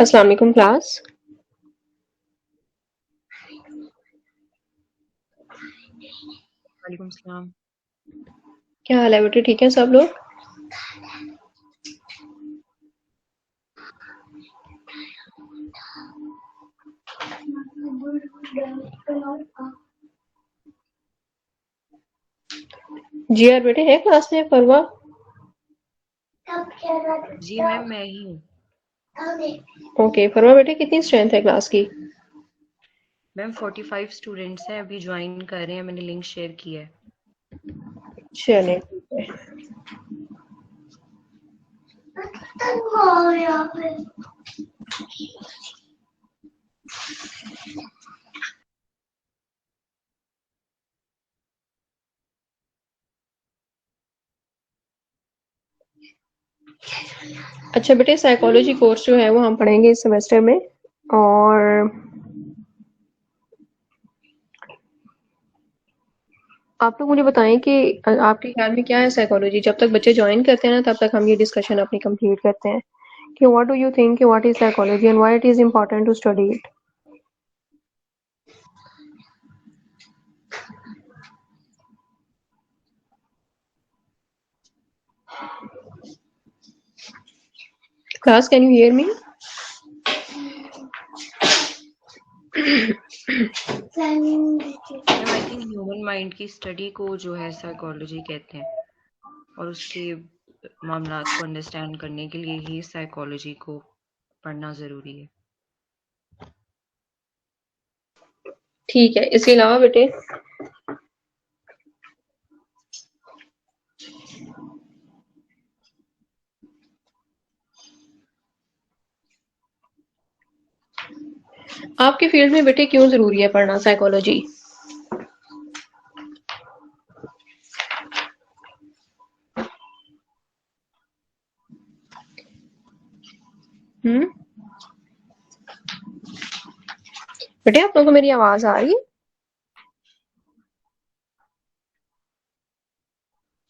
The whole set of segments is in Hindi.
अस्सलाम वालेकुम क्लास। वालेकुम सलाम। क्या हाल है बेटे, ठीक है सब लोग? जी यार बेटे, है क्लास में फरवा? जी मैम, मैं ही हूँ। ओके फरवा बेटे, कितनी स्ट्रेंथ है क्लास की? मैम 45 स्टूडेंट्स हैं, अभी ज्वाइन कर रहे हैं, मैंने लिंक शेयर किया है। चले ठीक है। अच्छा बेटे, साइकोलॉजी कोर्स जो है वो हम पढ़ेंगे इस सेमेस्टर में। और आप लोग मुझे बताएं कि आपके ख्याल में क्या है साइकोलॉजी। जब तक बच्चे ज्वाइन करते हैं ना तब तक हम ये डिस्कशन अपनी कंप्लीट करते हैं कि what do you think, what is psychology and why it is important to study it. Class, can you hear me? Ma'am I think human mind की स्टडी को जो है साइकोलॉजी कहते हैं, और उसके मामलात को अंडरस्टैंड करने के लिए ही साइकोलॉजी को पढ़ना ज़रूरी है। ठीक है, इसके अलावा बेटे आपके फील्ड में बेटे क्यों जरूरी है पढ़ना साइकोलॉजी? हम्म, बेटे आप लोगों को मेरी आवाज आ रही है?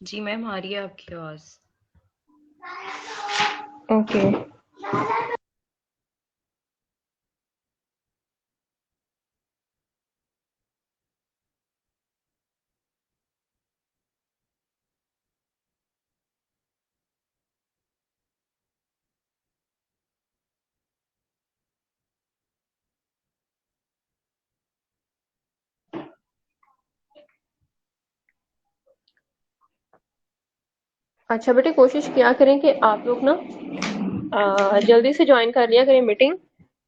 जी मैम, आ रही है आपकी आवाज़। ओके। अच्छा बेटे, कोशिश किया करें कि आप लोग ना जल्दी से ज्वाइन कर लिया करें मीटिंग,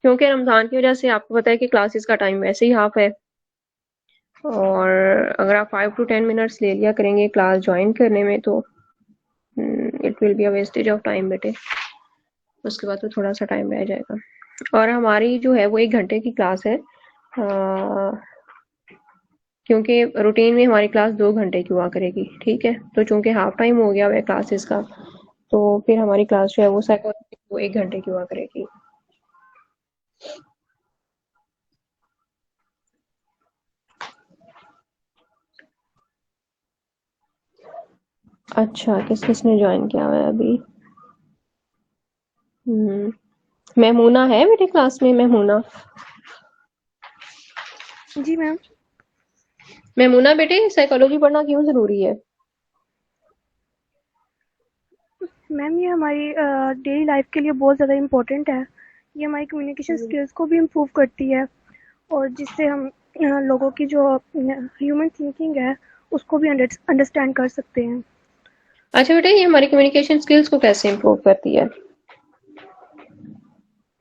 क्योंकि रमजान की वजह से आपको पता है कि क्लासेस का टाइम वैसे ही हाफ है। और अगर आप 5 to 10 मिनट्स ले लिया करेंगे क्लास ज्वाइन करने में तो it will be a wastage of time बेटे। उसके बाद तो थोड़ा सा टाइम रह जाएगा। और हमारी जो है वो 1 घंटे की क्लास है, क्योंकि रूटीन में हमारी क्लास 2 घंटे की हुआ करेगी। ठीक है, तो चूंकि हाफ टाइम हो गया हुआ है क्लासेस का, तो फिर हमारी क्लास जो है वो साइकोलॉजी वो 1 घंटे की हुआ करेगी। अच्छा, किस किस ने ज्वाइन किया हुआ है अभी? महमूना है मेरी क्लास में? महमूना, जी मैम। महमूना बेटे, साइकोलॉजी पढ़ना क्यों जरूरी है? मैम ये हमारी डेली लाइफ के लिए बहुत ज़्यादा इम्पोर्टेंट है। ये हमारी कम्युनिकेशन स्किल्स को भी इम्प्रूव करती है, और जिससे हम लोगों की जो ह्यूमन थिंकिंग है उसको भी अंडरस्टैंड कर सकते हैं। अच्छा बेटे, ये हमारी कम्युनिकेशन स्किल्स को कैसे इम्प्रूव करती है?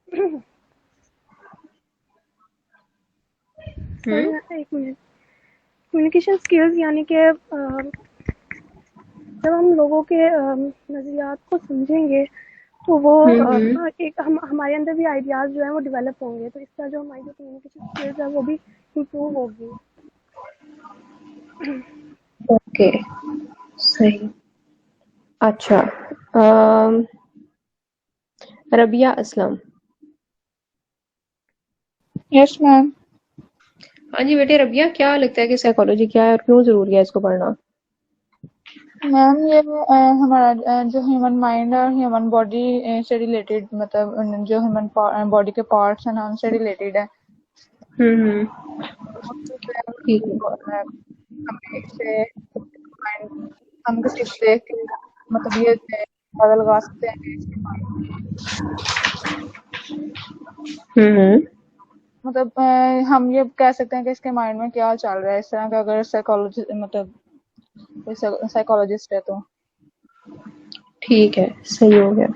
सॉरी हम्म मैम, एक मिनट। कम्युनिकेशन स्किल्स यानी कि जब हम लोगों के नज़रियात को समझेंगे तो वो हम्म एक हमारे अंदर भी आइडियाज़ जो हैं वो डेवलप होंगे, तो इसका जो हमारी जो कम्युनिकेशन स्किल्स है वो भी इम्प्रूव होगी। ओके, सही। अच्छा, um, Rabia Aslam. Yes ma'am. हाँ जी बेटे, रबिया क्या लगता है कि साइकोलॉजी क्या है और क्यों जरूरी है इसको पढ़ना? मैम ये हमारा जो ह्यूमन माइंड और ह्यूमन बॉडी से रिलेटेड, मतलब जो ह्यूमन बॉडी के पार्ट्स हैं ना उनसे रिलेटेड है। हम्म, ठीक है। हमें इससे mind- हम किसी को देख के मतलब ये पता लगा सकते हैं कि इसके हम्म, मतलब हम ये कह सकते हैं कि इसके माइंड में क्या चल रहा है, इस तरह का अगर साइकोलॉजी मतलब साइकोलॉजिस्ट है तो। ठीक है, सही हो गया।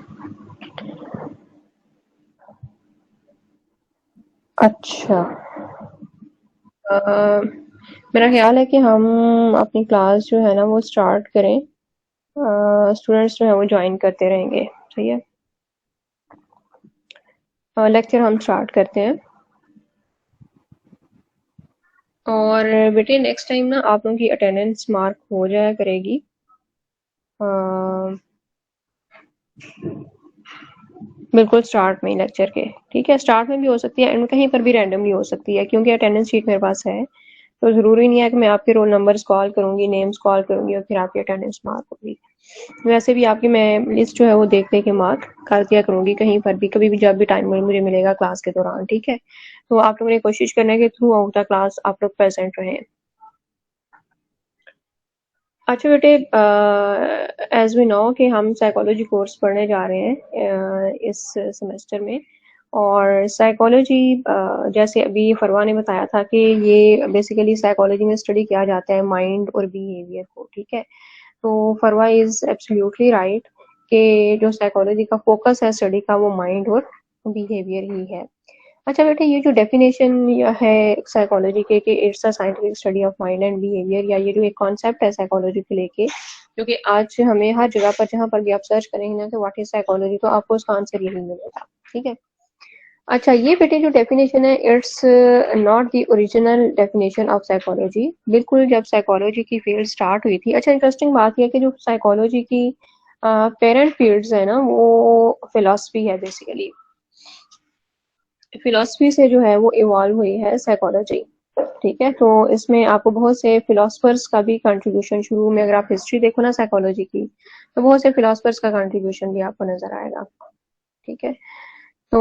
अच्छा, मेरा ख्याल है कि हम अपनी क्लास जो है ना वो स्टार्ट करें। स्टूडेंट्स जो है वो ज्वाइन करते रहेंगे। सही है, लेक्चर हम स्टार्ट करते हैं। और बेटे नेक्स्ट टाइम ना आप लोगों की अटेंडेंस मार्क हो जाया करेगी। बिल्कुल स्टार्ट में ही लेक्चर के, ठीक है। स्टार्ट में भी हो सकती है, एंड कहीं पर भी रैंडमली हो सकती है, क्योंकि अटेंडेंस शीट मेरे पास है। तो ज़रूरी नहीं है कि मैं आपके रोल नंबर्स कॉल करूँगी, नेम्स कॉल करूँगी और फिर आपकी अटेंडेंस मार्क होगी। वैसे भी आपकी मैं लिस्ट जो है वो देख के मार्क कर दिया करूँगी, कहीं पर भी कभी भी जब भी टाइम मुझे मिलेगा क्लास के दौरान, ठीक है। तो आप लोगों ने कोशिश करना है कि थ्रू आउट द क्लास आप लोग प्रेजेंट रहें। अच्छा बेटे, एज वी नो कि हम साइकोलॉजी कोर्स पढ़ने जा रहे हैं इस सेमेस्टर में। और साइकोलॉजी, जैसे अभी फरवा ने बताया था कि ये बेसिकली साइकोलॉजी में स्टडी किया जाता है माइंड और बिहेवियर को, ठीक है। तो फरवा इज एब्सोल्युटली राइट कि जो साइकोलॉजी का फोकस है स्टडी का वो माइंड और बिहेवियर ही है। अच्छा बेटे, ये जो डेफिनेशन है साइकोलॉजी के कि it's a scientific study of mind and behaviour, या ये जो एक कॉन्सेप्ट है साइकोलॉजी को लेके, जो कि आज हमें हर जगह पर जहाँ पर भी आप सर्च करेंगे ना कि व्हाट इज साइकोलॉजी, तो आपको उसका आंसर यही मिलेगा, ठीक है। अच्छा, ये बेटे जो डेफिनेशन है it's not the original definition of psychology. बिल्कुल जब साइकोलॉजी की फील्ड स्टार्ट हुई थी, अच्छा इंटरेस्टिंग बात यह है कि जो साइकोलॉजी की पेरेंट फील्ड्स है ना वो फिलॉसफी है बेसिकली। फिलॉसफी से जो है वो इवॉल्व हुई है साइकोलॉजी, ठीक है। तो इसमें आपको बहुत से फिलोसफर्स का भी कंट्रीब्यूशन, शुरू में अगर आप हिस्ट्री देखो ना साइकोलॉजी की, तो बहुत से फिलोसफर्स का कंट्रीब्यूशन भी आपको नजर आएगा, ठीक है। तो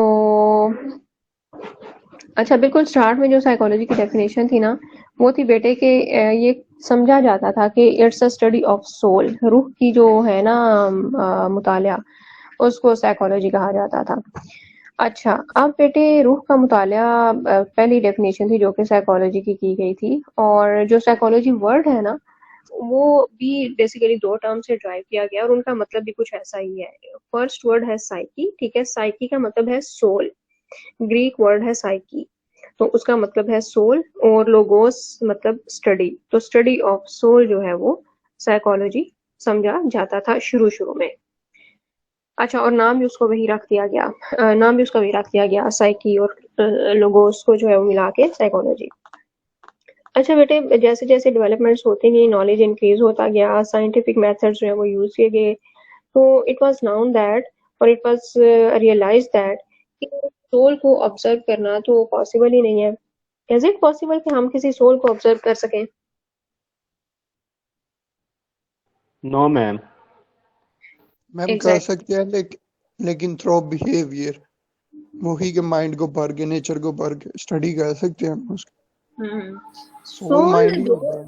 अच्छा, बिल्कुल स्टार्ट में जो साइकोलॉजी की डेफिनेशन थी ना वो थी बेटे के ये समझा जाता था कि it's a study of soul, रूह की जो है ना मुतालिया, उसको साइकोलॉजी कहा जाता था। अच्छा, अब बेटे रूह का मुतालिया पहली डेफिनेशन थी जो कि साइकोलॉजी की गई थी। और जो साइकोलॉजी वर्ड है ना वो भी बेसिकली दो टर्म से ड्राइव किया गया और उनका मतलब भी कुछ ऐसा ही है। फर्स्ट वर्ड है साइकी, ठीक है। साइकी का मतलब है सोल, ग्रीक वर्ड है साइकी, तो उसका मतलब है सोल। और लोगोस मतलब स्टडी, तो स्टडी ऑफ सोल जो है वो साइकोलॉजी समझा जाता था शुरू शुरू में। अच्छा, और नाम भी उसको वही रख दिया गया, नाम भी उसका वही रख दिया गया, साइकी और लोगोस को जो है वो मिला के साइकोलॉजी। अच्छा बेटे, जैसे जैसे डेवलपमेंट्स होती गई, नॉलेज इंक्रीज होता गया, साइंटिफिक मेथड्स जो है वो यूज किए गए, तो इट वाज नाउन दैट, और इट वाज रियलाइज दैट कि सोल को ऑब्जर्व करना तो पॉसिबल ही नहीं है। इज इट पॉसिबल कि हम किसी सोल को ऑब्जर्व कर सकें? No ma'am. मैम कर एग्जैक्ट सकते हैं लेकिन थ्रो बिहेवियर, वही के माइंड को भर के, नेचर को भर के स्टडी कर सकते हैं हम उसकी। सोल सोल माइंड ही होता है,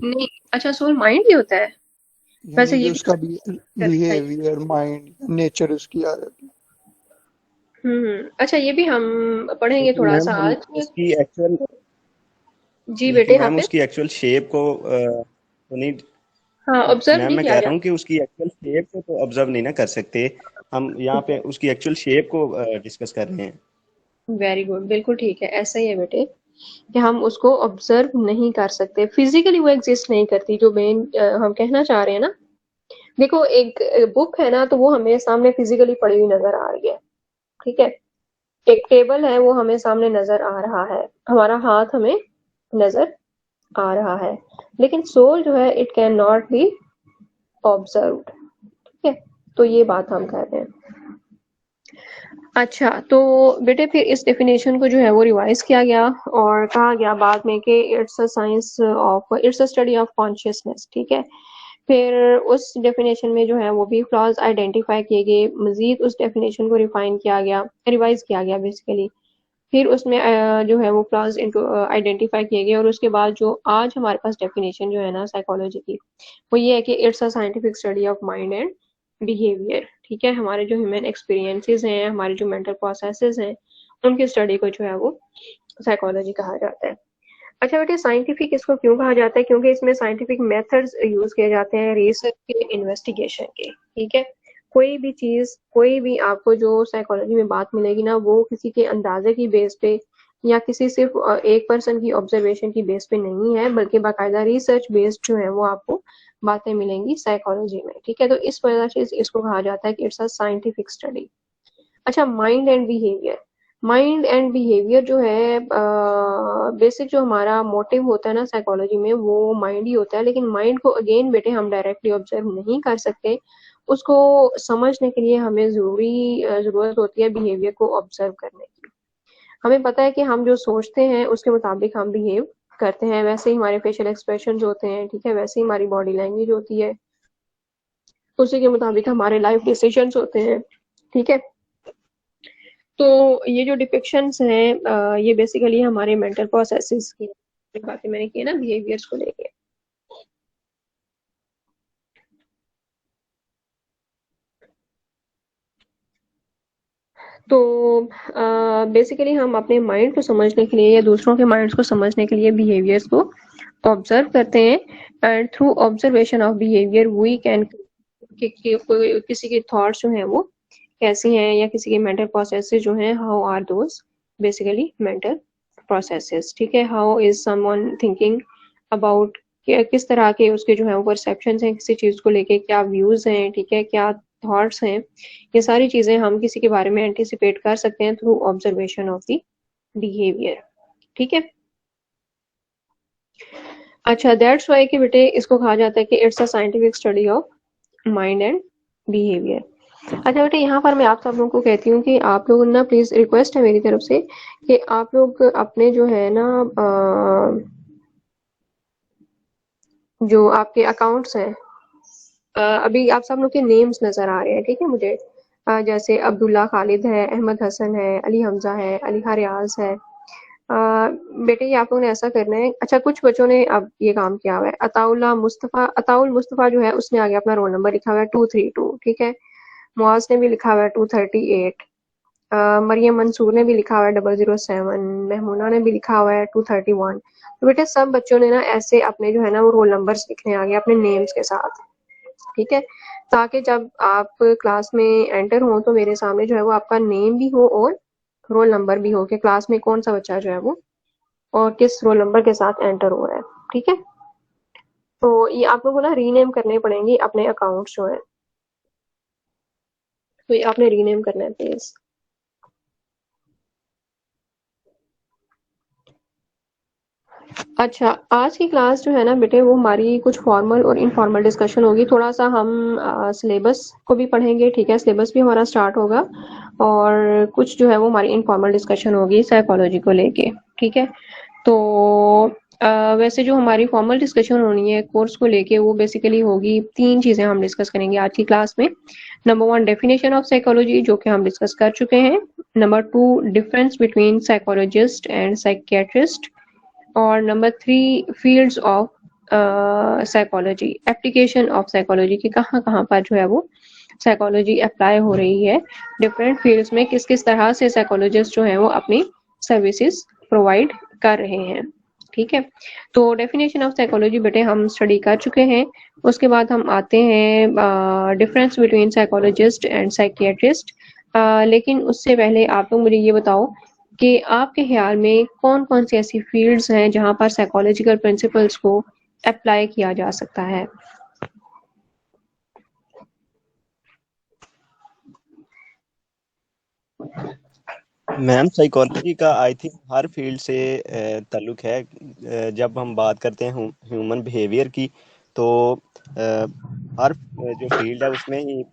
नहीं, अच्छा सोल माइंड भी होता है? वैसे यानी कि ये भी उसका अच्छा बिहेवियर, माइंड, नेचर उसकी आ जाती है। अच्छा, ये भी हम पढ़ेंगे लेकिन थोड़ा मैम सा हम आज। उसकी एक्चुअल जी लेकिन बेटे, मैम हाफिज। उसकी एक्चुअल शेप को तो नहीं। हाँ, ऑब्जर्व मैम नहीं मैं किया कह जा रहा हूँ कि उसकी एक्चुअल शेप को तो ऑब्जर्व नहीं ना कर सकते। हम यहाँ पे उसकी एक्चुअल शेप को डिस्कस कर रहे हैं। वेरी गुड, बिल्कुल ठीक है, ऐसा ही है बेटे कि हम उसको ऑब्जर्व नहीं कर सकते, फिजिकली वो एग्जिस्ट नहीं करती। जो मेन हम कहना चाह रहे हैं ना, देखो एक बुक है ना तो वो हमें सामने फिजिकली पड़ी हुई नजर आ रही है, ठीक है। एक टेबल है वो हमें सामने नजर आ रहा है, हमारा हाथ हमें नजर आ रहा है, लेकिन सोल जो है it can not be observed, ठीक है। तो ये बात हम कर रहे हैं। अच्छा, तो बेटे फिर इस डेफिनेशन को जो है वो रिवाइज किया गया और कहा गया बाद में कि it's a science of, it's a study of consciousness, ठीक है। फिर उस डेफिनेशन में जो है वो भी फ्लॉज आइडेंटिफाई किए गए, मजीद उस डेफिनेशन को रिफाइन किया गया, रिवाइज किया गया बेसिकली। फिर उसमें जो है वो फ्लॉज इनको आइडेंटिफाई किए गए, और उसके बाद जो आज हमारे पास डेफिनेशन जो है ना साइकोलॉजी की, वो ये है कि it's a scientific study of mind and behaviour. ठीक है, हमारे जो ह्यूमन एक्सपीरियंसेस हैं, हमारे जो मेंटल प्रोसेसेस हैं, उनकी स्टडी को जो है वो साइकोलॉजी कहा जाता है। अच्छा बेटे, साइंटिफिक इसको क्यों कहा जाता है? क्योंकि इसमें साइंटिफिक मेथड्स यूज किए जाते हैं रिसर्च के, इन्वेस्टिगेशन के। ठीक है, कोई भी चीज, कोई भी आपको जो साइकोलॉजी में बात मिलेगी ना, वो किसी के अंदाजे की बेस पे या किसी सिर्फ एक पर्सन की ऑब्जर्वेशन की बेस पे नहीं है, बल्कि बाकायदा रिसर्च बेस्ड जो है वो आपको बातें मिलेंगी साइकोलॉजी में। ठीक है, तो इस वजह से इसको कहा जाता है कि इट्स अ साइंटिफिक स्टडी। अच्छा, mind and behaviour. Mind and behaviour जो है बेसिक जो हमारा मोटिव होता है ना साइकोलॉजी में, वो माइंड ही होता है। लेकिन माइंड को अगेन बेटे हम डायरेक्टली ऑब्जर्व नहीं कर सकते, उसको समझने के लिए हमें जरूरत होती है बिहेवियर को ऑब्जर्व करने की। हमें पता है कि हम जो सोचते हैं उसके मुताबिक हम बिहेव करते हैं, वैसे ही हमारे फेशियल एक्सप्रेशन होते हैं। ठीक है, वैसे ही हमारी बॉडी लैंग्वेज होती है, उसी के मुताबिक हमारे लाइफ डिसीजंस होते हैं। ठीक है, तो ये जो डिपिक्शंस हैं ये बेसिकली हमारे मेंटल प्रोसेसेस की बातें मैंने की है ना बिहेवियर्स को लेके। तो बेसिकली हम अपने माइंड को समझने के लिए या दूसरों के माइंड्स को समझने के लिए बिहेवियर्स को ऑब्जर्व करते हैं, and through observation of behaviour we can किसी के थॉट्स जो हैं वो कैसी हैं, या किसी के मेंटल प्रोसेसेस जो हैं, how are those basically mental processes. ठीक है, how is someone thinking about, किस तरह के उसके जो है वो परसेप्शंस हैं किसी चीज को लेके, क्या व्यूज हैं, ठीक है, क्या थॉट्स हैं। ये सारी चीजें हम किसी के बारे में एंटिसिपेट कर सकते हैं through observation of the behaviour. ठीक है, अच्छा, दैट्स वाई कि बेटे इसको कहा जाता है कि it's a scientific study of mind and behaviour. अच्छा बेटे, यहाँ पर मैं आप सब लोगों को कहती हूँ कि आप लोग ना, प्लीज रिक्वेस्ट है मेरी तरफ से कि आप लोग अपने जो है ना जो आपके अकाउंट्स हैं, अभी आप सब लोग के नेम्स नजर आ रहे हैं। ठीक है, मुझे जैसे अब्दुल्ला खालिद है, अहमद हसन है, अली हमजा है, अलीहा रियाज है। बेटे ये आप लोगों ने ऐसा करना है। अच्छा, कुछ बच्चों ने अब ये काम किया हुआ है। अताउल मुस्तफ़ा जो है उसने आगे अपना रोल नंबर लिखा हुआ है 232। ठीक है, मुआज ने भी लिखा हुआ है 238। मरियम मंसूर ने भी लिखा हुआ है 007। महमूना ने भी लिखा हुआ है 231। तो बेटे सब बच्चों ने ना ऐसे अपने जो है ना वो रोल नंबर्स लिखने आगे अपने नेम्स के साथ। ठीक है, ताकि जब आप क्लास में एंटर हो तो मेरे सामने जो है वो आपका नेम भी हो और रोल नंबर भी हो कि क्लास में कौन सा बच्चा जो है वो और किस रोल नंबर के साथ एंटर हो रहा है। ठीक है, तो ये आप लोगों को ना रीनेम करने पड़ेंगे अपने अकाउंट्स जो है, तो ये आपने रीनेम करना है प्लीज। अच्छा, आज की क्लास जो है ना बेटे वो हमारी कुछ फॉर्मल और इनफॉर्मल डिस्कशन होगी। थोड़ा सा हम सिलेबस को भी पढ़ेंगे। ठीक है, सिलेबस भी हमारा स्टार्ट होगा, और कुछ जो है वो हमारी इनफॉर्मल डिस्कशन होगी साइकोलॉजी को लेके। ठीक है, तो वैसे जो हमारी फॉर्मल डिस्कशन होनी है कोर्स को लेके, वो बेसिकली होगी, 3 चीजें हम डिस्कस करेंगे आज की क्लास में। नंबर 1 डेफिनेशन ऑफ साइकोलॉजी, जो कि हम डिस्कस कर चुके हैं। Number 2 difference between psychologist and psychiatrist. और number 3 fields of psychology, application of psychology की कहाँ कहाँ पर जो है वो साइकोलॉजी अप्लाई हो रही है, डिफरेंट फील्ड्स में किस किस तरह से साइकोलॉजिस्ट जो है वो अपनी सर्विसेज प्रोवाइड कर रहे हैं। ठीक है, तो डेफिनेशन ऑफ साइकोलॉजी बेटे हम स्टडी कर चुके हैं। उसके बाद हम आते हैं difference between psychologist and psychiatrist. लेकिन उससे पहले आप लोग मुझे ये बताओ कि आपके ख्याल में कौन कौन सी ऐसी फील्ड्स हैं जहां पर साइकोलॉजिकल प्रिंसिपल्स को अप्लाई किया जा सकता है। मैम साइकोलॉजी का आई थिंक हर फील्ड से ताल्लुक है। जब हम बात करते हैं ह्यूमन बिहेवियर की, तो हर जो फील्ड है उसमें ही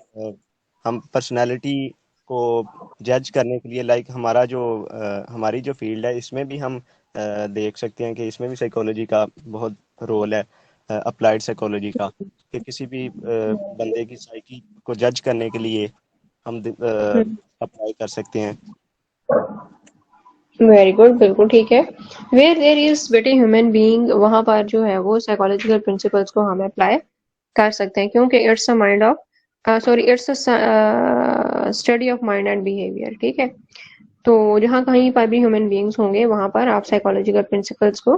हम पर्सनालिटी को जज करने के लिए, लाइक हमारी जो फील्ड है इसमें भी हम देख सकते हैं कि इसमें भी साइकोलॉजी का बहुत रोल है। अप्लाइड साइकोलॉजी का, कि किसी भी बंदे की साइकी को जज करने के लिए हम अप्लाई कर सकते हैं। वेरी गुड, बिल्कुल ठीक है। वेयर देयर इज बेटे ह्यूमन बीइंग, वहां पर जो है वो साइकोलॉजिकल प्रिंसिपल्स को हम अप्लाई कर सकते हैं, क्योंकि it's a mind of its a study of mind and behaviour. ठीक है, तो जहाँ कहीं पर भी ह्यूमन बीइंग्स होंगे वहां पर आप साइकोलॉजिकल प्रिंसिपल्स को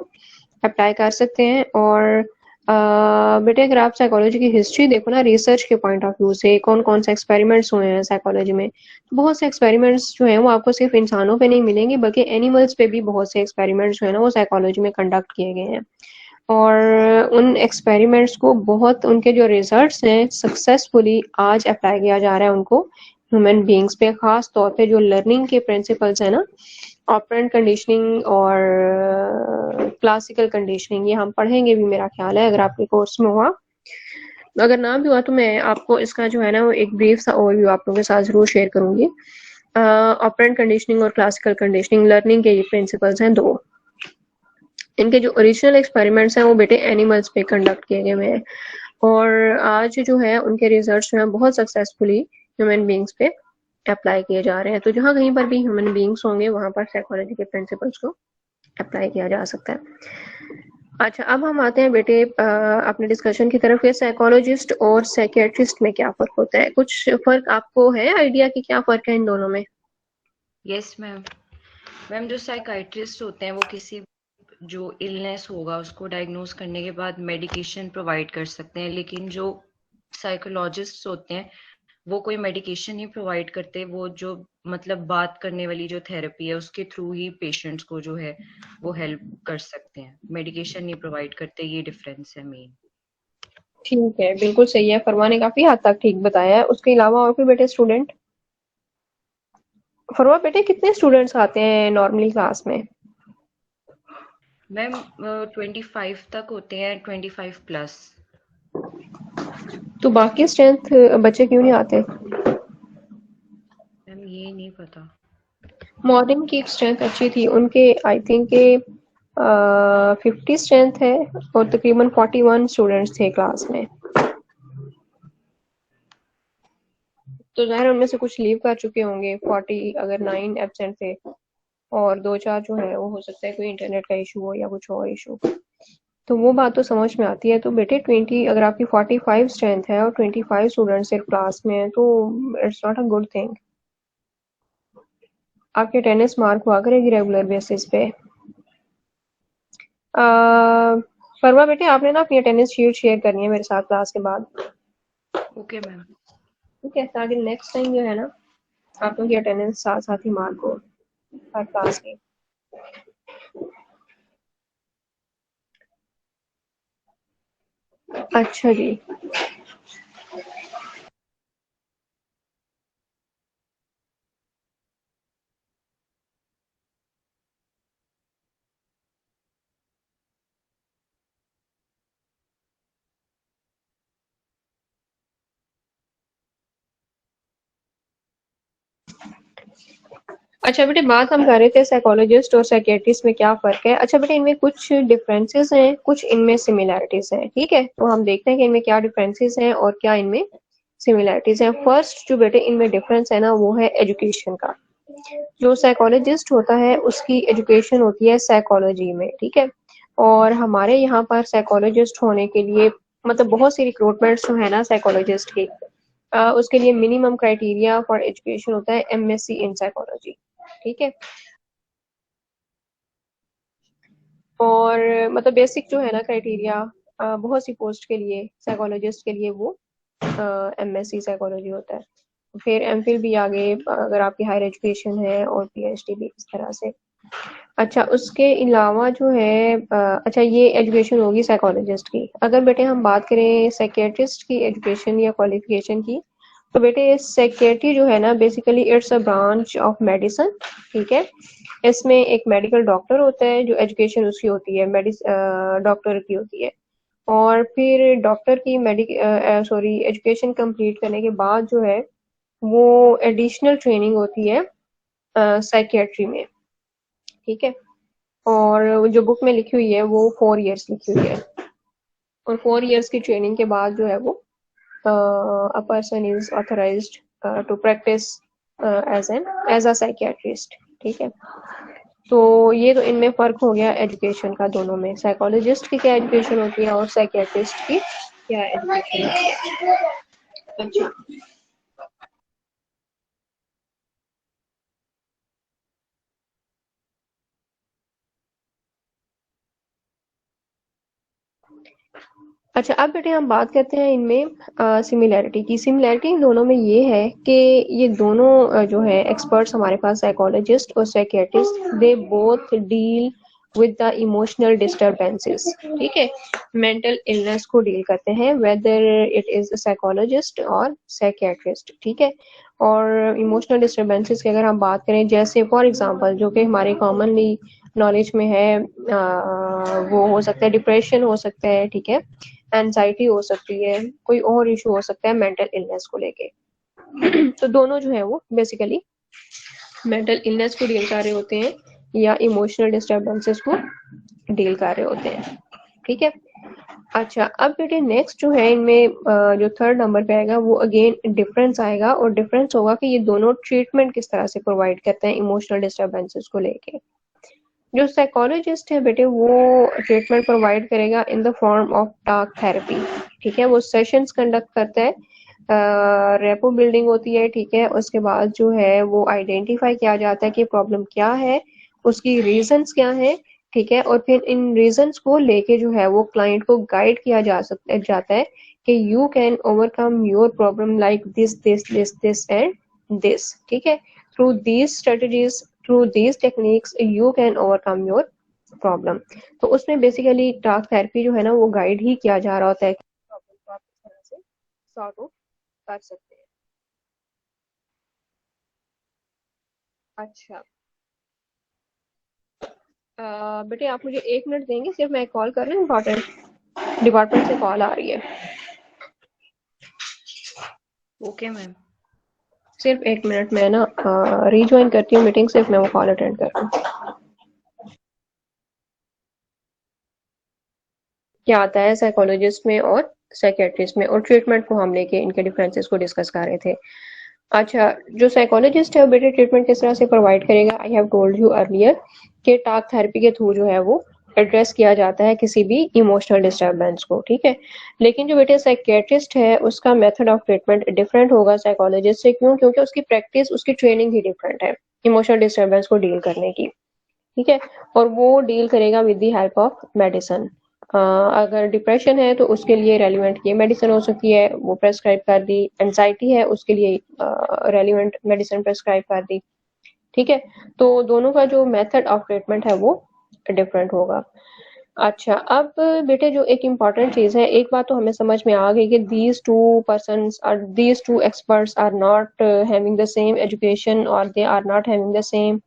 अप्लाई कर सकते हैं। और बेटे अगर आप साइकोलॉजी की हिस्ट्री देखो ना, रिसर्च के पॉइंट ऑफ व्यू से कौन कौन से एक्सपेरिमेंट्स हुए हैं साइकोलॉजी में, तो बहुत से एक्सपेरिमेंट्स जो हैं वो आपको सिर्फ इंसानों पे नहीं मिलेंगे, बल्कि एनिमल्स पे भी बहुत से एक्सपेरिमेंट्स जो है ना वो साइकोलॉजी में कंडक्ट किए गए हैं। और उन एक्सपेरिमेंट्स को बहुत, उनके जो रिजल्ट्स हैं सक्सेसफुली आज अप्लाई किया जा रहा है उनको ह्यूमन बीइंग्स पे, खास तौर पे जो लर्निंग के प्रिंसिपल्स है ना, ऑपरेंट कंडीशनिंग और क्लासिकल कंडीशनिंग, ये हम पढ़ेंगे भी मेरा ख्याल है, अगर आपके कोर्स में हुआ। अगर ना भी हुआ तो मैं आपको इसका जो है ना वो एक ब्रीफ सा ओवरव्यू आप लोगों के साथ जरूर शेयर करूंगी। ऑपरेंट कंडीशनिंग और क्लासिकल कंडीशनिंग लर्निंग के ये प्रिंसिपल्स हैं दो। इनके जो ओरिजिनल एक्सपेरिमेंट्स हैं वो बेटे एनिमल्स पे कंडक्ट किए गए हुए हैं, और आज जो है उनके रिजल्ट्स जो है बहुत सक्सेसफुली ह्यूमन बीइंग्स पे अप्लाई किए जा रहे हैं। तो जहाँ कहीं पर भी ह्यूमन बीइंग्स होंगे वहां पर साइकोलॉजी के प्रिंसिपल्स को अप्लाई किया जा सकता है। अच्छा, अब हम आते हैं बेटे अपने डिस्कशन की तरफ। साइकोलॉजिस्ट और साइकियाट्रिस्ट में क्या फर्क होता है? कुछ फर्क आपको है आइडिया कि क्या फर्क है इन दोनों में? Yes ma'am. मैम जो साइकाइट्रिस्ट होते हैं वो किसी जो इलनेस होगा उसको डायग्नोज करने के बाद मेडिकेशन प्रोवाइड कर सकते हैं, लेकिन जो साइकोलॉजिस्ट होते हैं वो कोई मेडिकेशन नहीं प्रोवाइड करते, वो जो मतलब बात करने वाली जो थेरेपी है उसके थ्रू ही पेशेंट्स को जो है वो हेल्प कर सकते हैं, मेडिकेशन नहीं प्रोवाइड करते। ये डिफरेंस है मेन। ठीक है, बिल्कुल सही है, फरवा ने काफी हद तक ठीक बताया है। उसके अलावा और कोई बेटे स्टूडेंट? फरवा बेटे कितने स्टूडेंट्स आते हैं नॉर्मली क्लास में? मैम 25 तक होते हैं, 25 प्लस। तो बाकी स्ट्रेंथ बच्चे क्यों नहीं आते? मैम ये नहीं पता। मॉर्निंग की स्ट्रेंथ अच्छी थी उनके, आई थिंक के 50 स्ट्रेंथ है और तकरीबन 41 स्टूडेंट्स थे क्लास में। तो ज़ाहिर उनमें से कुछ लीव कर चुके होंगे, 40 अगर 9 एब्सेंट थे और 2-4 जो है वो हो सकता है कोई इंटरनेट का इशू हो या कुछ और इशू, तो वो बात तो समझ में आती है। तो बेटे 20 अगर आपकी 45 स्ट्रेंथ है और 25 स्टूडेंट सिर्फ क्लास में है तो it's not a good thing. आपकी अटेंडेंस मार्क हुआ करेगी रेगुलर बेसिस पे। फरवा बेटे आपने ना अपनी अटेंडेंस शीट शेयर करनी है मेरे साथ क्लास के बाद। Okay ma'am. ठीक है, ताकि नेक्स्ट टाइम जो है ना आप लोग की अटेंडेंस साथ साथ ही मार्क हो हर क्लास की। अच्छा जी, अच्छा बेटे बात हम कर रहे थे साइकोलॉजिस्ट और साइकियाट्रिस्ट में क्या फर्क है। अच्छा बेटे इनमें कुछ डिफरेंसेस हैं, कुछ इनमें सिमिलैरिटीज हैं। ठीक है, तो हम देखते हैं कि इनमें क्या डिफरेंसेस हैं और क्या इनमें सिमिलैरिटीज हैं। फर्स्ट जो बेटे इनमें डिफरेंस है ना वो है एजुकेशन का। जो साइकोलॉजिस्ट होता है उसकी एजुकेशन होती है साइकोलॉजी में, ठीक है, और हमारे यहाँ पर साइकोलॉजिस्ट होने के लिए मतलब बहुत सी रिक्रूटमेंट्स जो है ना साइकोलॉजिस्ट की, उसके लिए मिनिमम क्राइटेरिया फॉर एजुकेशन होता है एमएससी इन साइकोलॉजी। ठीक है, और मतलब बेसिक जो है ना क्राइटेरिया बहुत सी पोस्ट के लिए साइकोलॉजिस्ट के लिए वो एमएससी साइकोलॉजी होता है। फिर एमफिल भी आगे अगर आपकी हायर एजुकेशन है और पीएचडी भी इस तरह से। अच्छा उसके अलावा जो है अच्छा ये एजुकेशन होगी साइकोलॉजिस्ट की। अगर बेटे हम बात करें साइकियाट्रिस्ट की एजुकेशन या क्वालिफिकेशन की, तो बेटे साइकियाट्री जो है ना basically it's a branch of medicine. ठीक है, इसमें एक मेडिकल डॉक्टर होता है जो एजुकेशन उसकी होती है डॉक्टर की होती है, और फिर डॉक्टर की एजुकेशन कंप्लीट करने के बाद जो है वो एडिशनल ट्रेनिंग होती है साइकियाट्री में। ठीक है, और जो बुक में लिखी हुई है वो 4 इयर्स लिखी हुई है। और 4 years की ट्रेनिंग के बाद जो है वो a person is authorized to practice as a psychiatrist। ठीक है, तो ये तो इनमें फ़र्क हो गया एजुकेशन का दोनों में, साइकोलॉजिस्ट की क्या एजुकेशन होती है और साइकियाट्रिस्ट की क्या एजुकेशन होती है। अच्छा, अच्छा अब बेटे हम बात करते हैं इनमें सिमिलैरिटी की। सिमिलैरिटी इन दोनों में ये है कि ये दोनों जो है एक्सपर्ट्स हमारे पास साइकोलॉजिस्ट और psychiatrist, they both deal with the emotional disturbances. ठीक है, मेंटल इलनेस को डील करते हैं, वेदर इट इज साइकोलॉजिस्ट और साइकियाट्रिस्ट। ठीक है, और इमोशनल डिस्टरबेंसेस की अगर हम बात करें, जैसे फॉर एग्जांपल जो कि हमारे कॉमनली नॉलेज में है, वो हो सकता है डिप्रेशन हो सकता है, ठीक है, एंजाइटी हो सकती है, कोई और इशू हो सकता है मेंटल इलनेस को लेके। तो दोनों जो है वो बेसिकली मेंटल इलनेस को डील कर रहे होते हैं या इमोशनल डिस्टरबेंसेस को डील कर रहे होते हैं। ठीक है, अच्छा अब बेटे नेक्स्ट जो है इनमें जो थर्ड नंबर पे आएगा वो अगेन डिफरेंस आएगा, और डिफरेंस होगा कि ये दोनों ट्रीटमेंट किस तरह से प्रोवाइड करते हैं इमोशनल डिस्टरबेंसेस को लेके। जो साइकोलॉजिस्ट है बेटे वो ट्रीटमेंट प्रोवाइड करेगा in the form of talk therapy. ठीक है, वो सेशंस कंडक्ट करता है, रेपो बिल्डिंग होती है। ठीक है, उसके बाद जो है वो आइडेंटिफाई किया जाता है कि प्रॉब्लम क्या है, उसकी रीजंस क्या है। ठीक है, और फिर इन रीजंस को लेके जो है वो क्लाइंट को गाइड किया जाता है कि you can overcome your problem like this and this. ठीक है, through these strategies, through these techniques you can overcome your problem. तो उसमें बेसिकली टॉक थेरेपी जो है ना वो गाइड ही किया जा रहा होता है कि प्रॉब्लम को आप किस तरह से सॉर्ट आउट कर सकते हैं। अच्छा बेटे आप मुझे 1 मिनट देंगे, सिर्फ मैं कॉल कर रही हूँ, इम्पोर्टेंट डिपार्टमेंट से कॉल आ रही है। Okay ma'am. सिर्फ 1 मिनट में ना रीज्वाइन करती हूँ मीटिंग, सिर्फ मैं वो कॉल अटेंड कर रही हूँ। क्या आता है साइकोलॉजिस्ट में और साइकियाट्रिस्ट में, और ट्रीटमेंट को हम लेके इनके डिफरेंसेस को डिस्कस कर रहे थे। अच्छा, जो साइकोलॉजिस्ट है वो बेटे ट्रीटमेंट किस तरह से प्रोवाइड करेगा, I have told you earlier कि टॉक थेरेपी के थ्रू जो है वो एड्रेस किया जाता है किसी भी इमोशनल डिस्टरबेंस को। ठीक है, लेकिन जो बेटे साइकियाट्रिस्ट है उसका मेथड ऑफ ट्रीटमेंट डिफरेंट होगा साइकोलॉजिस्ट से। क्यों? क्योंकि उसकी प्रैक्टिस, उसकी ट्रेनिंग ही डिफरेंट है इमोशनल डिस्टरबेंस को डील करने की। ठीक है, और वो डील करेगा with the help of medicine. अगर डिप्रेशन है तो उसके लिए रेलिवेंट ये मेडिसिन हो सकती है, वो प्रेस्क्राइब कर दी। एंजाइटी है उसके लिए रेलिवेंट मेडिसिन प्रेस्क्राइब कर दी। ठीक है, तो दोनों का जो मेथड ऑफ ट्रीटमेंट है वो डिफरेंट होगा। अच्छा अब बेटे जो एक इम्पॉर्टेंट चीज है, एक बात तो हमें समझ में आ गई कि these two experts are not having the same education or they are not having the same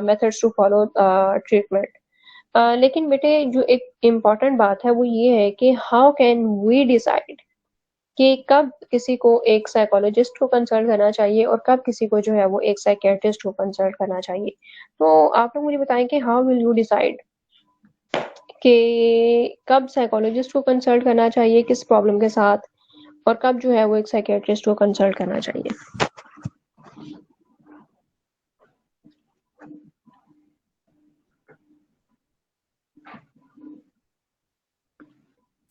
methods to follow treatment। लेकिन बेटे जो एक इम्पॉर्टेंट बात है वो ये है कि हाउ कैन वी डिसाइड कि कब किसी को एक साइकोलॉजिस्ट को कंसल्ट करना चाहिए और कब किसी को जो है वो एक साइकियाट्रिस्ट को कंसल्ट करना चाहिए। तो आप लोग मुझे बताएं कि हाउ विल यू डिसाइड कि कब साइकोलॉजिस्ट को कंसल्ट करना चाहिए किस प्रॉब्लम के साथ, और कब जो है वो एक साइकियाट्रिस्ट को कंसल्ट करना चाहिए।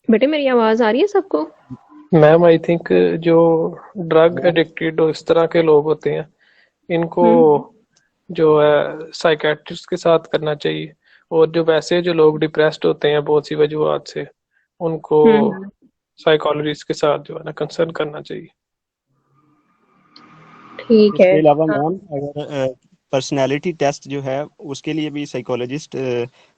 बेटे मेरी आवाज आ रही है सबको? मैम आई थिंक जो ड्रग एडिक्टेड और इस तरह के लोग होते हैं इनको जो है साइकेट्रिस्ट के साथ करना चाहिए, और जो वैसे जो लोग डिप्रेस्ड होते हैं बहुत सी वजूहत से उनको साइकोलॉजिस्ट के साथ जो है ना कंसल्ट करना चाहिए। ठीक है, इसके अलावा मैम अगर पर्सनालिटी टेस्ट जो है उसके लिए भी साइकोलॉजिस्ट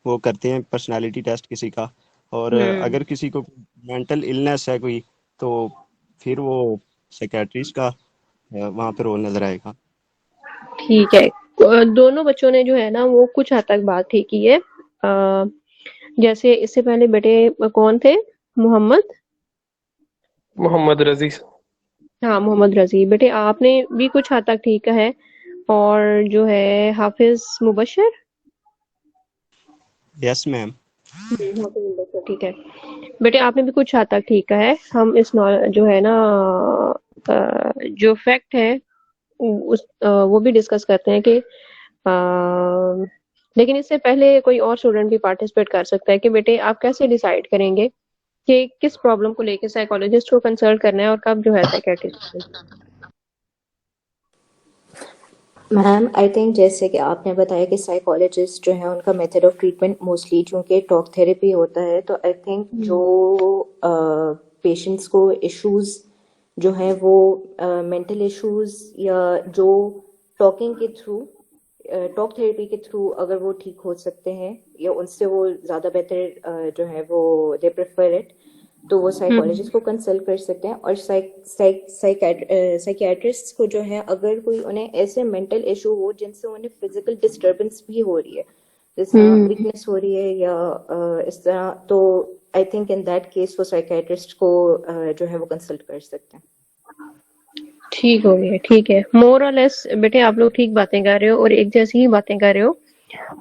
वो करते हैं पर्सनालिटी टेस्ट किसी का, और अगर किसी को मेंटल इलनेस है कोई तो फिर वो साइकियाट्रिस्ट का वहाँ पे रोल नजर आएगा। ठीक है, दोनों बच्चों ने जो है ना वो कुछ हद तक बात ठीक की है। जैसे इससे पहले बेटे कौन थे? मोहम्मद रजी। हाँ मोहम्मद रजी, बेटे आपने भी कुछ हद तक ठीक है, और जो है हाफिज मुबशर। Yes ma'am. हाफिज मुबशर, ठीक है। बेटे आपने भी कुछ हद तक ठीक कहा है। हम इस जो है ना जो फैक्ट है वो भी डिस्कस करते हैं कि लेकिन इससे पहले कोई और स्टूडेंट भी पार्टिसिपेट कर सकता है कि बेटे आप कैसे डिसाइड करेंगे कि किस प्रॉब्लम को लेके साइकोलॉजिस्ट को कंसल्ट करना है और कब जो है साइकियाट्रिस्ट। मैम आई थिंक जैसे कि आपने बताया कि साइकोलॉजिस्ट जो है उनका मेथड ऑफ ट्रीटमेंट मोस्टली चूँकि टॉक थेरेपी होता है, तो आई थिंक जो पेशेंट्स को इश्यूज जो हैं वो मेंटल इश्यूज या जो टॉकिंग के थ्रू टॉक थेरेपी के थ्रू अगर वो ठीक हो सकते हैं या उनसे वो ज़्यादा बेहतर जो है वो दे प्रेफर इट, तो वो साइकोलॉजिस्ट को कंसल्ट कर सकते हैं। और साइकियाट्रिस्ट को जो है अगर कोई उन्हें ऐसे मेंटल इशू हो जिनसे उन्हें फिजिकल डिस्टर्बेंस भी हो रही है, जैसे वीकनेस हो रही है या इस तरह, तो I think in that case वो साइकियाट्रिस्ट को जो है वो कंसल्ट कर सकते हैं। ठीक हो गया, ठीक है। मोर और लेस बेटे आप लोग ठीक बातें कर रहे हो और एक जैसी ही बातें कर रहे हो,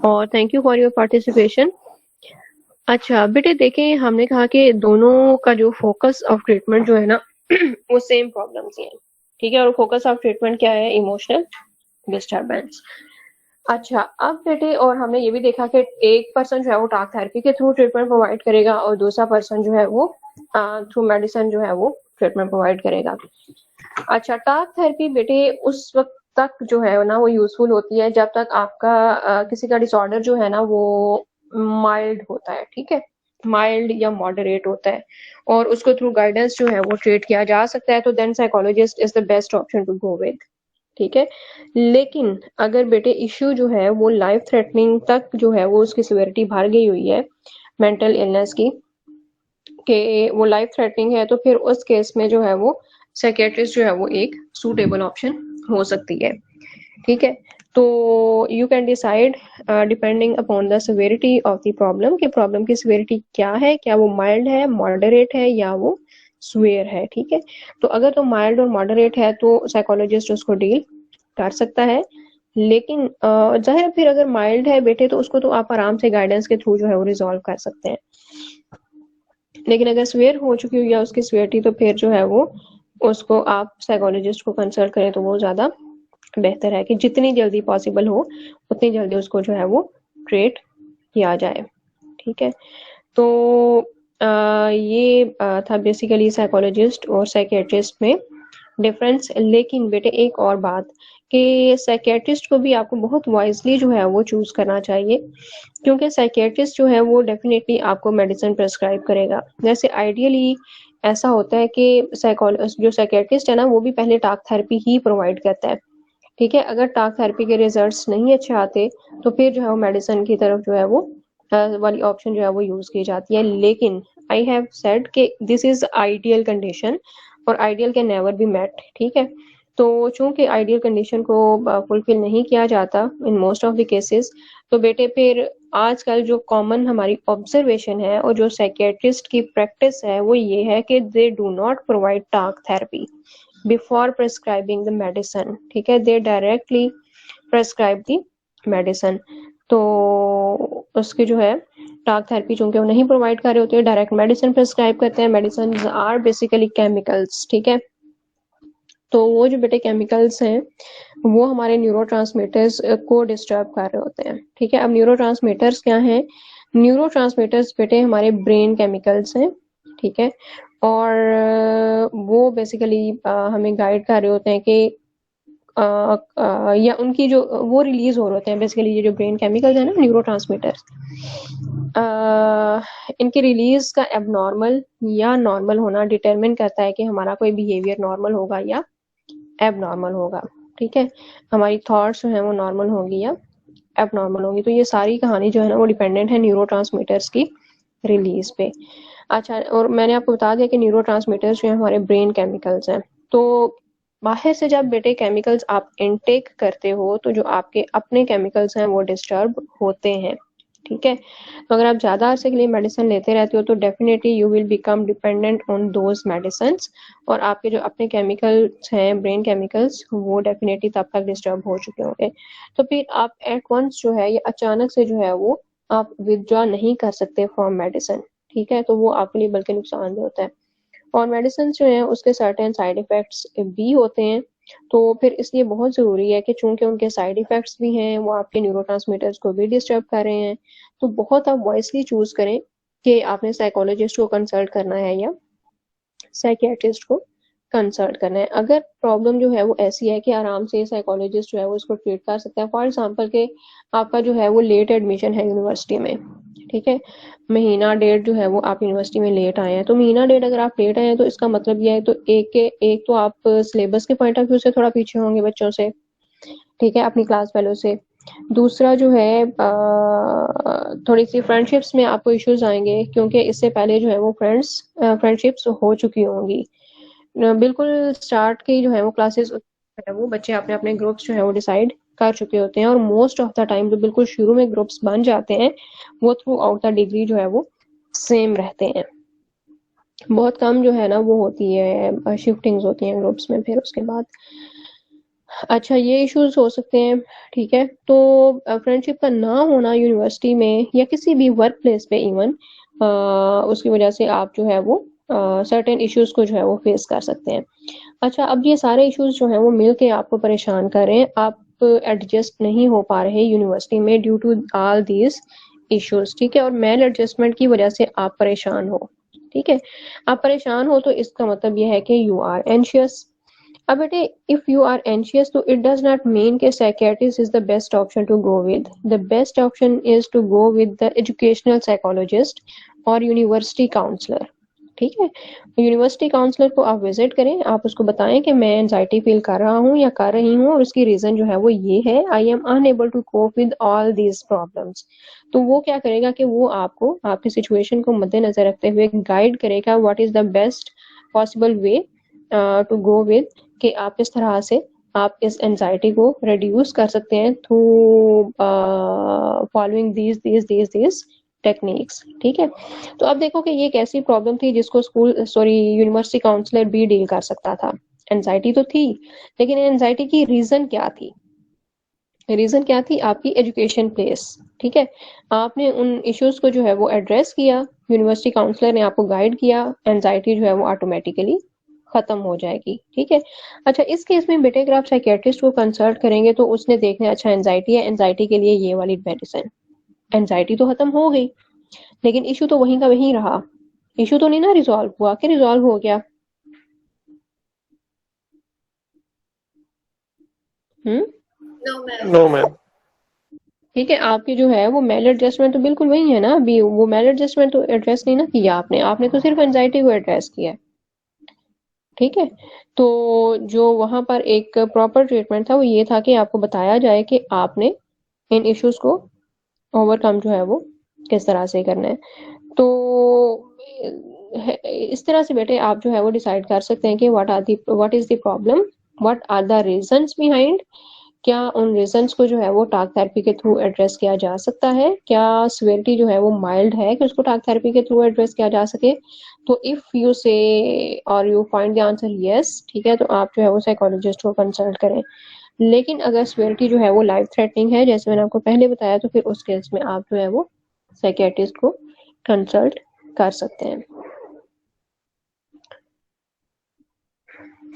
और thank you for your participation. अच्छा बेटे देखें, हमने कहा कि दोनों का जो फोकस ऑफ ट्रीटमेंट जो है ना वो सेम प्रॉब्लम्स ही है, ठीक है। और फोकस ऑफ ट्रीटमेंट क्या है? Emotional disturbance. अच्छा अब बेटे, और हमने ये भी देखा कि एक पर्सन जो है वो टॉक थेरेपी के थ्रू ट्रीटमेंट प्रोवाइड करेगा और दूसरा पर्सन जो है वो थ्रू मेडिसिन जो है वो ट्रीटमेंट प्रोवाइड करेगा। अच्छा टॉक थेरेपी बेटे उस वक्त तक जो है ना वो यूजफुल होती है जब तक आपका किसी का डिसऑर्डर जो है ना वो माइल्ड होता है, ठीक है, माइल्ड या मॉडरेट होता है और उसको थ्रू गाइडेंस जो है वो ट्रीट किया जा सकता है, तो then psychologist is the best option to go with, ठीक है। लेकिन अगर बेटे इश्यू जो है वो लाइफ थ्रेटनिंग तक जो है वो उसकी सिवियरिटी बढ़ गई हुई है मेंटल इलनेस की, कि वो लाइफ थ्रेटनिंग है, तो फिर उस केस में जो है वो साइकियाट्रिस्ट जो है वो एक सूटेबल ऑप्शन हो सकती है, ठीक है। तो you can decide depending upon the severity of the problem कि प्रॉब्लम की सिवियरिटी क्या है, क्या वो माइल्ड है, मॉडरेट है या वो स्वेयर है, ठीक है। तो अगर तो माइल्ड और मॉडरेट है तो साइकोलॉजिस्ट उसको डील कर सकता है, लेकिन जाहिर फिर अगर माइल्ड है बेटे तो उसको तो आप आराम से गाइडेंस के थ्रू जो है वो रिजॉल्व कर सकते हैं। लेकिन अगर स्वेयर हो चुकी हो या उसकी स्वेयरिटी, तो फिर जो है वो उसको आप साइकोलॉजिस्ट को कंसल्ट करें तो वो ज्यादा बेहतर है कि जितनी जल्दी पॉसिबल हो उतनी जल्दी उसको जो है वो ट्रीट किया जाए, ठीक है। तो ये था बेसिकली साइकोलॉजिस्ट और साइकियाट्रिस्ट में डिफरेंस। लेकिन बेटे एक और बात कि साइकियाट्रिस्ट को भी आपको बहुत वाइजली जो है वो चूज करना चाहिए, क्योंकि साइकियाट्रिस्ट जो है वो डेफिनेटली आपको मेडिसिन प्रेस्क्राइब करेगा। जैसे आइडियली ऐसा होता है कि जो साइकियाट्रिस्ट है ना वो भी पहले टॉक थेरेपी ही प्रोवाइड करता है, ठीक है। अगर टॉक थेरेपी के रिजल्ट्स नहीं अच्छे आते तो फिर जो है वो मेडिसिन की तरफ जो है वो वाली ऑप्शन जो है वो यूज की जाती है। लेकिन आई हैव सेड कि दिस इज आइडियल कंडीशन और ideal can never be met, ठीक है। तो चूंकि आइडियल कंडीशन को फुलफिल नहीं किया जाता in most of the cases, तो बेटे फिर आजकल जो कॉमन हमारी ऑब्जर्वेशन है और जो साइकियाट्रिस्ट की प्रैक्टिस है वो ये है कि they do not provide talk therapy before prescribing the medicine, ठीक है। They directly prescribe the medicine, तो उसकी जो है टॉक थेरेपी चूंकि वो नहीं प्रोवाइड कर रहे होते हैं, डायरेक्ट मेडिसिन प्रेस्क्राइब करते हैं। मेडिसिन आर बेसिकली केमिकल्स, ठीक है। तो वो जो बेटे केमिकल्स हैं वो हमारे न्यूरोट्रांसमीटर्स को डिस्टर्ब कर रहे होते हैं, ठीक है। अब न्यूरोट्रांसमीटर्स क्या हैं? न्यूरोट्रांसमीटर्स बेटे हमारे ब्रेन केमिकल्स हैं, ठीक है। और वो बेसिकली हमें गाइड कर रहे होते हैं कि या उनकी जो वो रिलीज हो रहे होते हैं, बेसिकली ये जो ब्रेन केमिकल्स है ना न्यूरोट्रांसमीटर्स, इनकी रिलीज का एबनॉर्मल या नॉर्मल होना डिटरमिन करता है कि हमारा कोई बिहेवियर नॉर्मल होगा या एबनॉर्मल होगा, ठीक है। हमारी थॉट्स जो है वो नॉर्मल होंगी या एबनॉर्मल होंगी। तो ये सारी कहानी जो है ना वो डिपेंडेंट है न्यूरोट्रांसमीटर्स की रिलीज पे। अच्छा, और मैंने आपको बता दिया कि न्यूरोट्रांसमीटर्स जो है हमारे ब्रेन केमिकल्स हैं। तो बाहर से जब बेटे केमिकल्स आप इनटेक करते हो तो जो आपके अपने केमिकल्स हैं वो डिस्टर्ब होते हैं, ठीक है। तो अगर आप ज्यादा अरसे के लिए मेडिसिन लेते रहते हो तो definitely you will become dependent on those medicines, और आपके जो अपने केमिकल्स हैं ब्रेन केमिकल्स वो डेफिनेटली तब तक डिस्टर्ब हो चुके होंगे। तो फिर आप एट वंस जो है या अचानक से जो है वो आप विथड्रॉ नहीं कर सकते फ्रॉम मेडिसिन, ठीक है, तो वो आपके लिए बल्कि नुकसानदेह होता है। और मेडिसिन जो हैं उसके सर्टेन साइड इफेक्ट्स भी होते हैं, तो फिर इसलिए बहुत ज़रूरी है कि चूंकि उनके साइड इफेक्ट्स भी हैं, वो आपके न्यूरोट्रांसमीटर्स को भी डिस्टर्ब कर रहे हैं, तो बहुत आप वॉइसली चूज करें कि आपने साइकोलॉजिस्ट को कंसल्ट करना है या साइकियाट्रिस्ट को कंसल्ट करना है। अगर प्रॉब्लम जो है वो ऐसी है कि आराम से साइकोलॉजिस्ट जो है वो इसको ट्रीट कर सकता है, फॉर एग्जांपल के आपका जो है वो लेट एडमिशन है यूनिवर्सिटी में, ठीक है, महीना डेढ़ जो है वो आप यूनिवर्सिटी में लेट आए हैं, तो महीना डेढ़ अगर आप लेट आए हैं तो इसका मतलब ये है, तो एक तो आप सिलेबस के पॉइंट ऑफ व्यू से थोड़ा पीछे होंगे बच्चों से, ठीक है, अपनी क्लास फेलो से। दूसरा जो है थोड़ी सी फ्रेंडशिप्स में आपको इश्यूज आएंगे, क्योंकि इससे पहले जो है वो फ्रेंडशिप्स हो चुकी होंगी। बिल्कुल स्टार्ट की जो है वो क्लासेस है वो बच्चे अपने अपने ग्रुप्स जो है वो डिसाइड कर चुके होते हैं, और मोस्ट ऑफ द टाइम जो बिल्कुल शुरू में ग्रुप्स बन जाते हैं वो थ्रू आउट द डिग्री जो है वो सेम रहते हैं। बहुत कम जो है ना वो होती है शिफ्टिंग्स होती हैं ग्रुप्स में फिर उसके बाद। अच्छा, ये इश्यूज हो सकते हैं, ठीक है। तो फ्रेंडशिप का ना होना यूनिवर्सिटी में या किसी भी वर्क प्लेस पे इवन उसकी वजह से आप जो है वो सर्टेन इश्यूज को जो है वो फेस कर सकते हैं। अच्छा, अब ये सारे इश्यूज जो हैं वो मिल के आपको परेशान कर रहे हैं, आप एडजस्ट नहीं हो पा रहे यूनिवर्सिटी में due to all these issues, ठीक है, और मेल एडजस्टमेंट की वजह से आप परेशान हो, ठीक है। आप परेशान हो तो इसका मतलब ये है कि यू आर एंशियस। अब बेटे, इफ यू आर एंशियस तो इट डज नॉट मीन कि psychiatrist is the best option to go with. The best option is to go with the educational psychologist और यूनिवर्सिटी काउंसलर, ठीक है। यूनिवर्सिटी काउंसलर को आप विजिट करें, आप उसको बताएं कि मैं एंजाइटी फील कर रहा हूँ या कर रही हूँ और उसकी रीजन जो है वो ये है, I am unable to cope with all these problems. तो वो क्या करेगा कि वो आपको आपकी सिचुएशन को मद्देनजर रखते हुए गाइड करेगा what is the best possible way to go with, कि आप इस तरह से आप इस एंजाइटी को रिड्यूस कर सकते हैं थ्रू फॉलोइंग दीज टेक्निक्स, ठीक है। तो अब देखो कि ये एक ऐसी प्रॉब्लम थी जिसको यूनिवर्सिटी काउंसलर भी डील कर सकता था। एंजाइटी तो थी, लेकिन एंजाइटी की रीजन क्या थी? रीजन क्या थी? आपकी एजुकेशन प्लेस, ठीक है। आपने उन इश्यूज को जो है वो एड्रेस किया, यूनिवर्सिटी काउंसलर ने आपको गाइड किया, एंजाइटी जो है वो ऑटोमेटिकली खत्म हो जाएगी, ठीक है। अच्छा, इस केस में बेटे अगर आप साइकियाट्रिस्ट को कंसल्ट करेंगे तो उसने देखना है, अच्छा एंजाइटी है, एंजाइटी के लिए ये वाली मेडिसिन, एंजाइटी तो खत्म हो गई लेकिन इशू तो वहीं का वहीं रहा, इशू तो नहीं ना रिजॉल्व हुआ, कि रिजॉल्व हो गया? No ma'am. ठीक है, आपकी जो है वो मेल एडजस्टमेंट तो बिल्कुल वही है ना, अभी वो मेल एडजस्टमेंट तो एड्रेस नहीं ना किया आपने तो सिर्फ एंजाइटी को एड्रेस किया है, ठीक है। तो जो वहां पर एक प्रॉपर ट्रीटमेंट था वो ये था कि आपको बताया जाए कि आपने इन इश्यूज को ओवरकम जो है वो किस तरह से करना है। तो इस तरह से बेटे आप जो है वो डिसाइड कर सकते हैं कि what is the problem, what are the reasons behind. क्या उन रीजंस को जो है वो टॉक थेरेपी के थ्रू एड्रेस किया जा सकता है? क्या सिवियरिटी जो है वो माइल्ड है कि उसको टॉक थेरेपी के थ्रू एड्रेस किया जा सके? तो इफ यू से और you find the answer yes, ठीक है, तो आप जो है वो साइकोलॉजिस्ट को कंसल्ट करें। लेकिन अगर सिवियरिटी जो है वो लाइफ थ्रेटनिंग है, जैसे मैंने आपको पहले बताया, तो फिर उस केस में आप जो है वो साइकियाट्रिस्ट को कंसल्ट कर सकते हैं।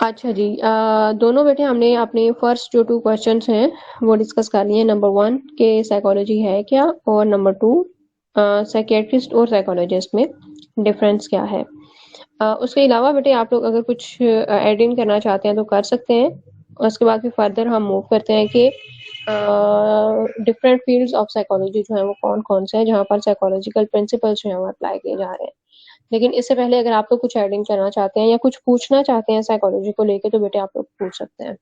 अच्छा जी, दोनों बेटे हमने अपने फर्स्ट जो 2 क्वेश्चंस हैं वो डिस्कस कर लिए। नंबर 1 के साइकोलॉजी है क्या, और नंबर 2 साइकियाट्रिस्ट और साइकोलॉजिस्ट में डिफरेंस क्या है। उसके अलावा बेटे आप लोग अगर कुछ ऐड इन करना चाहते हैं तो कर सकते हैं। उसके बाद फिर फर्दर हम मूव करते हैं कि डिफरेंट फील्ड्स ऑफ साइकोलॉजी जो है वो कौन कौन से हैं जहाँ पर साइकोलॉजिकल प्रिंसिपल्स जो है वो अप्लाई किए जा रहे हैं। लेकिन इससे पहले अगर आप लोग कुछ एडिंग करना चाहते हैं या कुछ पूछना चाहते हैं साइकोलॉजी को लेके, तो बेटे आप लोग पूछ सकते हैं।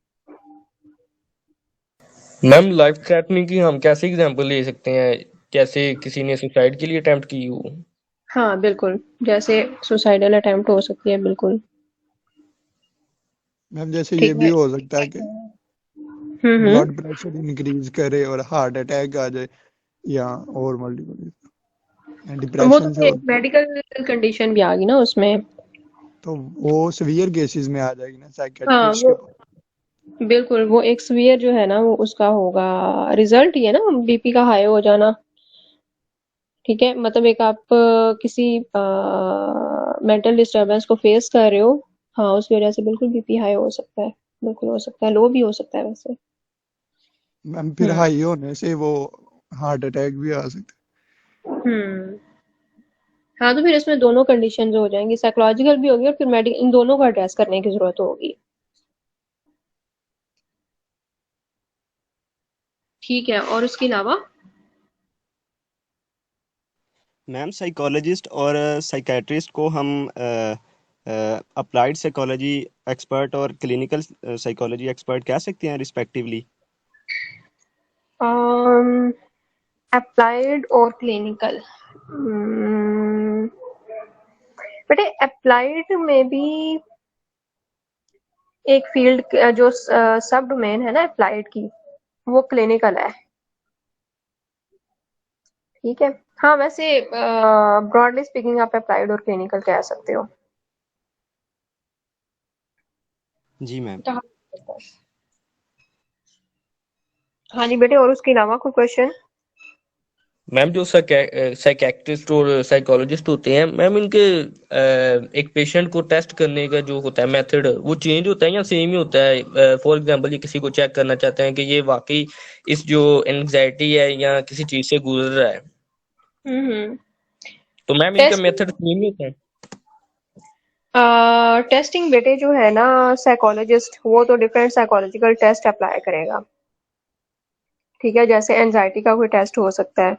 मैम, लाइफ थ्रेटनिंग की हम कैसे एग्जांपल ले सकते हैं? जैसे किसी ने सुसाइड के लिए अटेम्प्ट की हो। हाँ बिल्कुल, जैसे सुसाइडल अटेम्प्ट हो सकती है, बिल्कुल। मैम जैसे ये ठीक भी है। हो सकता है कि ब्लड प्रेशर इंक्रीज करे और हार्ट अटैक आ जाए, या और मल्टीपल वो डिप्रेशन तो से एक मेडिकल कंडीशन भी आ गई ना उसमें। तो वो सीवियर केसेस में आ जाएगी ना हाँ साइकियाट्रिस्ट वो के पास। बिल्कुल, वो एक सीवियर जो है ना वो उसका होगा रिजल्ट ही है ना बीपी का हाई हो जाना। ठीक है, मतलब एक आप किसी मेंटल डिस्टर्बेंस को फेस कर रहे हो, हाँ उसकी वजह से बिल्कुल बीपी हाई हो सकता है, बिल्कुल हो सकता है, लो भी हो सकता है वैसे। मैम फिर हाई होने से वो हार्ट अटैक भी आ सकता हम्म हाँ, तो फिर इसमें दोनों कंडीशन हो जाएंगी, साइकोलॉजिकल भी होगी और फिर मेडिकल, इन दोनों को एड्रेस करने की जरूरत होगी। ठीक है, और उसके अलावा मैम साइकोलॉजिस्ट और साइकेट्रिस्ट को हम अप्लाइड साइकोलॉजी एक्सपर्ट और क्लिनिकल साइकोलॉजी एक्सपर्ट कह सकते हैं रिस्पेक्टिवली। अप्लाइड और क्लिनिकल, बेटे अप्लाइड में भी एक फील्ड जो सब डोमेन है ना अप्लाइड की, वो क्लिनिकल है। ठीक है, हाँ वैसे ब्रॉडली स्पीकिंग आप अप्लाइड और क्लिनिकल कह सकते हो। जी मैम। हाँ जी बेटे, और उसके अलावा कोई क्वेश्चन? मैम जो साइकेट्रिस्ट और साइकोलॉजिस्ट होते हैं मैम, इनके एक पेशेंट को टेस्ट करने का जो होता है मेथड, वो चेंज होता है या सेम ही होता है? फॉर एग्जांपल ये किसी को चेक करना चाहते हैं कि ये वाकई इस जो एंजाइटी है या किसी चीज से गुजर रहा है, हम्म तो मैम इनका टेस्ट मेथड सेम ही होता है? टेस्टिंग बेटे जो है ना, साइकोलॉजिस्ट वो तो डिफरेंट साइकोलॉजिकल टेस्ट अप्लाई करेगा। ठीक है, जैसे एनजाइटी का कोई टेस्ट हो सकता है,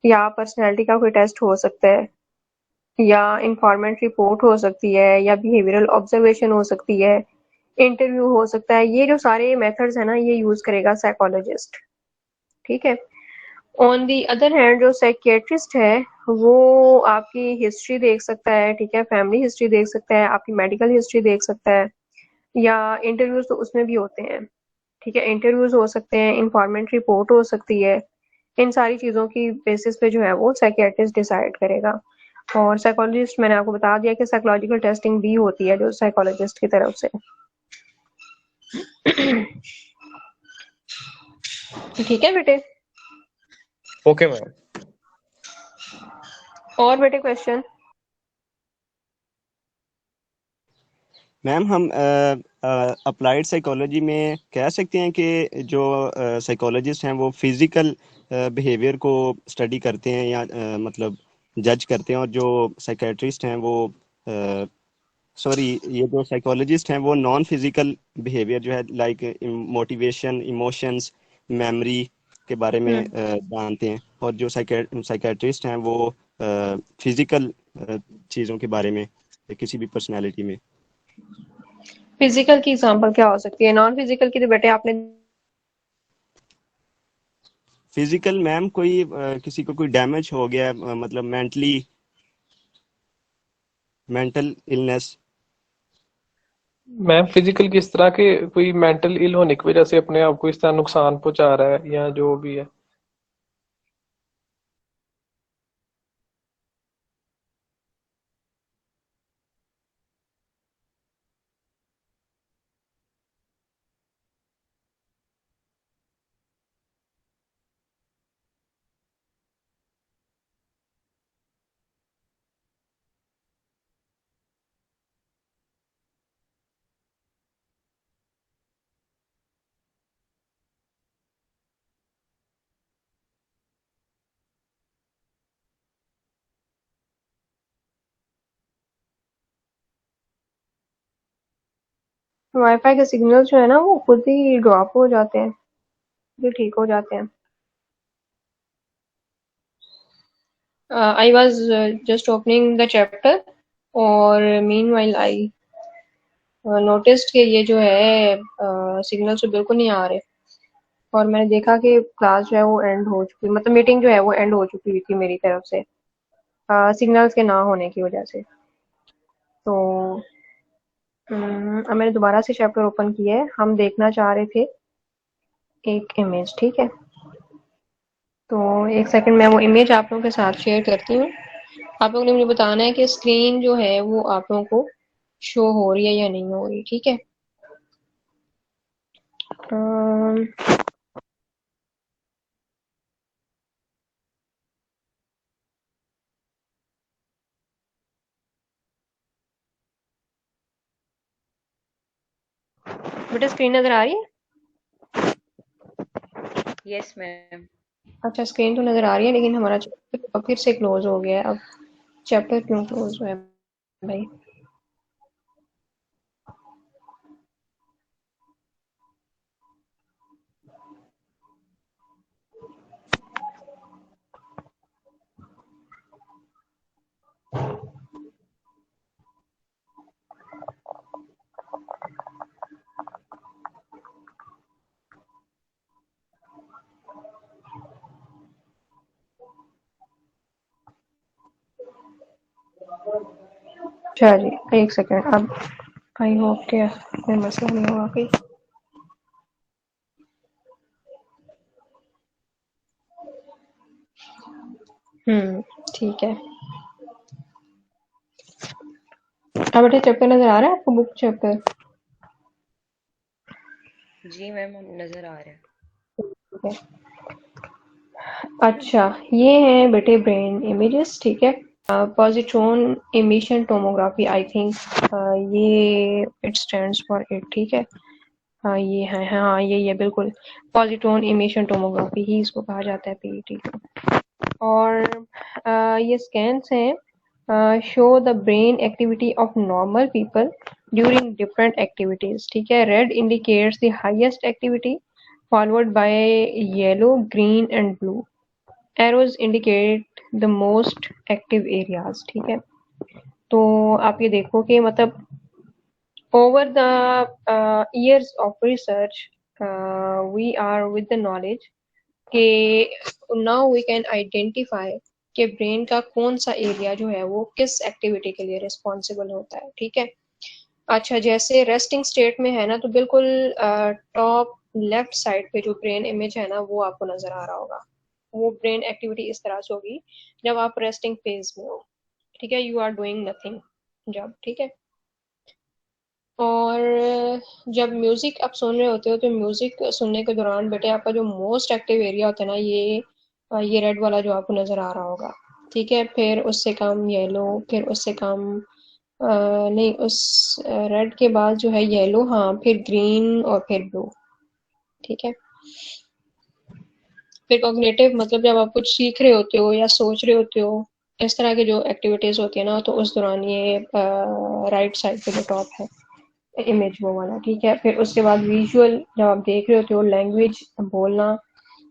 या पर्सनैलिटी का कोई टेस्ट हो सकता है, या इंफॉर्मेंट रिपोर्ट हो सकती है, या बिहेवियरल ऑब्जर्वेशन हो सकती है, इंटरव्यू हो सकता है। ये जो सारे मेथड्स है ना, ये यूज करेगा साइकोलॉजिस्ट। ठीक है, ऑन दी अदर हैंड जो साइकियाट्रिस्ट है, वो आपकी हिस्ट्री देख सकता है, ठीक है, फैमिली हिस्ट्री देख सकता है, आपकी मेडिकल हिस्ट्री देख सकता है, या इंटरव्यूज तो उसमें भी होते हैं। ठीक है, इंटरव्यूज हो सकते हैं, इंफॉर्मेंट रिपोर्ट हो सकती है। इन सारी चीज़ों की बेसिस पे जो है वो साइकियाट्रिस्ट डिसाइड करेगा। और साइकोलॉजिस्ट मैंने आपको बता दिया कि साइकोलॉजिकल टेस्टिंग भी होती है जो साइकोलॉजिस्ट की तरफ से। ठीक है बेटे, ओके मैम। और बेटे क्वेश्चन? मैम हम अप्लाइड साइकोलॉजी में कह सकते हैं कि जो साइकोलॉजिस्ट हैं वो फिजिकल बिहेवियर को स्टडी करते हैं या मतलब जज करते हैं, और जो साइकेट्रिस्ट हैं वो सॉरी ये जो साइकोलॉजिस्ट हैं वो नॉन फिजिकल बिहेवियर जो है लाइक मोटिवेशन, इमोशंस, मेमोरी के बारे में जानते हैं, और जो साइकेट्रिस्ट हैं वो फिजिकल चीज़ों के बारे में, किसी भी पर्सनालिटी में। फिजिकल की एग्जांपल क्या हो सकती है? नॉन फिजिकल की तो बेटे आपने फिजिकल मैम कोई किसी को कोई डैमेज हो गया मतलब मेंटल इलनेस। मैम फिजिकल किस तरह के, कोई मेंटल इल होने की वजह से अपने आप को इस तरह नुकसान पहुंचा रहा है या जो भी है? वाईफाई के सिग्नल जो है ना वो खुद ही ड्रॉप हो जाते हैं, जो ठीक हो जाते हैं। I was just opening the chapter, और मीन वाइल आई नोटिस्ड कि ये जो है सिग्नल तो बिल्कुल नहीं आ रहे, और मैंने देखा कि क्लास जो है वो एंड हो चुकी, मतलब मीटिंग जो है वो एंड हो चुकी हुई थी मेरी तरफ से, सिग्नल्स के ना होने की वजह से। तो अब मैंने दोबारा से चैप्टर ओपन किया है, हम देखना चाह रहे थे एक इमेज। ठीक है, तो एक सेकंड मैं वो इमेज आप लोगों के साथ शेयर करती हूँ। आप लोगों ने मुझे बताना है कि स्क्रीन जो है वो आप लोगों को शो हो रही है या नहीं हो रही। ठीक है, अम, बेटा स्क्रीन नजर आ रही है? Yes ma'am. अच्छा स्क्रीन तो नजर आ रही है, लेकिन हमारा चैप्टर फिर से क्लोज हो गया है। अब चैप्टर क्यों क्लोज हुआ है भाई? अच्छा जी, एक सेकेंड। अब आई होप के कोई मसला नहीं होगा कोई। ठीक है। अब बेटा चैप्टर नजर आ रहा है आपको, बुक चैप्टर? जी मैम नजर आ रहा है। ठीक है। अच्छा ये है बेटे ब्रेन इमेजेस, ठीक है। Positron emission tomography, I think ये इट स्टैंड्स फॉर इट, ठीक है। हाँ ये है, हाँ ये बिल्कुल पॉजिट्रॉन इमिशन टोमोग्राफी ही इसको कहा जाता है, पीईटी को। और ये स्कैन्स हैं show the brain activity of normal people during different activities, ठीक है। Red indicates the highest activity followed by yellow, green and blue. Arrows indicate the most active areas, ठीक है। तो आप ये देखो कि मतलब over the years of research we are with the knowledge कि now we can identify कि ब्रेन का कौन सा एरिया जो है वो किस एक्टिविटी के लिए रिस्पॉन्सिबल होता है, ठीक है। अच्छा जैसे रेस्टिंग स्टेट में है ना, तो बिल्कुल टॉप लेफ्ट साइड पे जो ब्रेन इमेज है ना वो आपको नजर आ रहा होगा। वो ब्रेन एक्टिविटी इस तरह से होगी जब आप रेस्टिंग फेज में हो, ठीक है। यू आर डूइंग नथिंग जब, ठीक है। और जब म्यूजिक आप सुन रहे होते हो तो म्यूजिक सुनने के दौरान बेटे आपका जो मोस्ट एक्टिव एरिया होता है ना, ये रेड वाला जो आपको नजर आ रहा होगा, ठीक है। फिर उससे कम येलो, फिर उससे कम नहीं, उस रेड के बाद जो है येलो, हाँ फिर ग्रीन और फिर ब्लू, ठीक है। फिर कॉग्निटिव, मतलब जब आप कुछ सीख रहे होते हो या सोच रहे होते हो, इस तरह की जो एक्टिविटीज होती है ना, तो उस दौरान ये राइट साइड पे जो टॉप है इमेज वो वाला, ठीक है। फिर उसके बाद विजुअल, जब आप देख रहे होते हो, लैंग्वेज,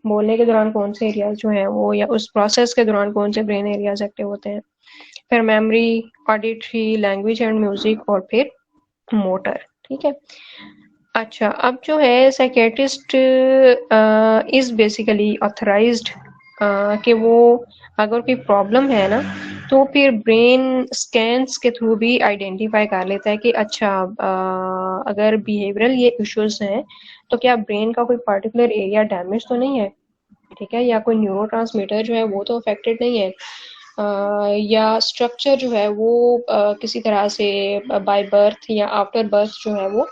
बोलने के दौरान कौन से एरियाज जो हैं वो, या उस प्रोसेस के दौरान कौन से ब्रेन एरियाज एक्टिव होते हैं। फिर memory, auditory, language and music, और फिर मोटर, ठीक है। अच्छा अब जो है साइकेट्रिस्ट इज बेसिकली ऑथराइज्ड कि वो अगर कोई प्रॉब्लम है ना तो फिर ब्रेन स्कैन्स के थ्रू भी आइडेंटिफाई कर लेता है कि अच्छा अगर बिहेवियरल ये इश्यूज हैं तो क्या ब्रेन का कोई पर्टिकुलर एरिया डैमेज तो नहीं है, ठीक है, या कोई न्यूरोट्रांसमीटर जो है वो तो अफेक्टेड नहीं है, या स्ट्रक्चर जो है वो किसी तरह से बाय बर्थ या आफ्टर बर्थ जो है वो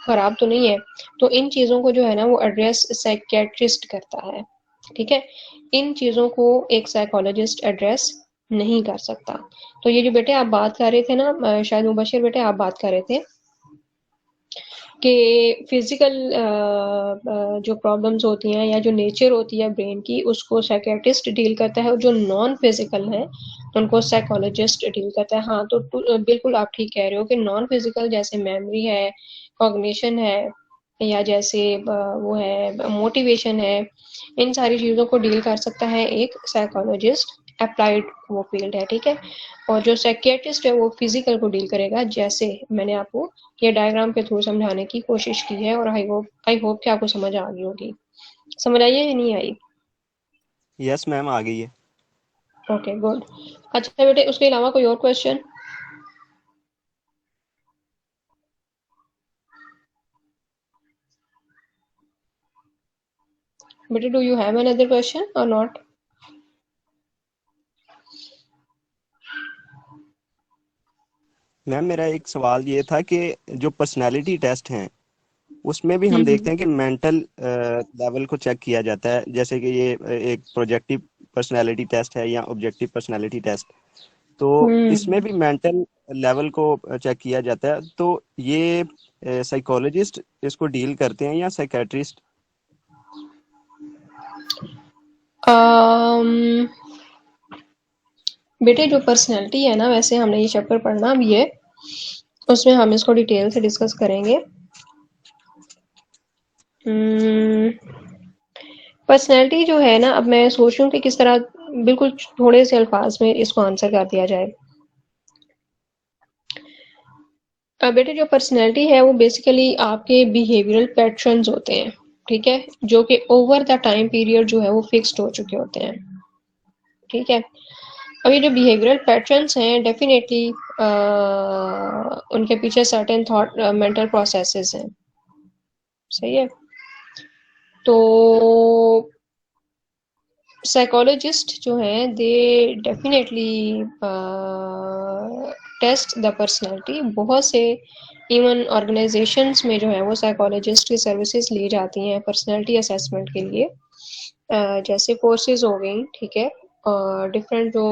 खराब तो नहीं है। तो इन चीज़ों को जो है ना वो एड्रेस साइकेट्रिस्ट करता है, ठीक है। इन चीज़ों को एक साइकोलॉजिस्ट एड्रेस नहीं कर सकता। तो ये जो बेटे आप बात कर रहे थे ना, शायद मुबशिर बेटे आप बात कर रहे थे कि फिजिकल जो प्रॉब्लम्स होती हैं या जो नेचर होती है ब्रेन की उसको साइकेट्रिस्ट डील करता है, और जो नॉन फिजिकल है उनको साइकोलॉजिस्ट डील करता है। हाँ तो बिल्कुल आप ठीक कह रहे हो कि नॉन फिजिकल जैसे मेमोरी है, कॉग्निशन है, या जैसे वो है मोटिवेशन है, इन सारी चीज़ों को डील कर सकता है एक साइकोलॉजिस्ट, अप्लाइड वो फील्ड है, ठीक है। और जो साइकियाट्रिस्ट है वो फिजिकल को डील करेगा, जैसे मैंने आपको ये डायग्राम के थ्रू समझाने की कोशिश की है, और आई होप कि आपको समझ आ गई होगी। समझ आई है या नहीं आई? यस मैम आ गई है। Okay good. अच्छा बेटे उसके अलावा कोई और क्वेश्चन? बेटे do you have another question और नॉट? मैम मेरा एक सवाल ये था कि जो पर्सनालिटी टेस्ट हैं उसमें भी हम देखते हैं कि मेंटल लेवल को चेक किया जाता है, जैसे कि ये एक प्रोजेक्टिव पर्सनालिटी टेस्ट है या ऑब्जेक्टिव पर्सनालिटी टेस्ट, तो इसमें भी मेंटल लेवल को चेक किया जाता है। तो ये साइकोलॉजिस्ट इसको डील करते हैं या साइकेट्रिस्ट? बेटे जो पर्सनैलिटी है ना, वैसे हमने ये चैप्टर पढ़ना भी है, उसमें हम इसको डिटेल से डिस्कस करेंगे। पर्सनैलिटी जो है ना, अब मैं सोच रही हूँ कि किस तरह बिल्कुल थोड़े से अल्फाज में इसको आंसर कर दिया जाए। बेटे जो पर्सनैलिटी है वो बेसिकली आपके बिहेवियरल पैटर्न्स होते हैं, ठीक है, जो कि ओवर द टाइम पीरियड जो है वो फिक्स्ड हो चुके होते हैं, ठीक है। अब ये जो बिहेवियरल पैटर्न्स हैं डेफिनेटली उनके पीछे सर्टेन थॉट मेंटल प्रोसेसेस हैं, सही है। तो साइकोलॉजिस्ट जो हैं they definitely test the personality. बहुत से इवन ऑर्गेनाइजेशंस में जो है वो साइकोलॉजिस्ट की सर्विसेज ली जाती हैं पर्सनैलिटी असेसमेंट के लिए, जैसे फोर्सेस हो गई, ठीक है, डिफरेंट जो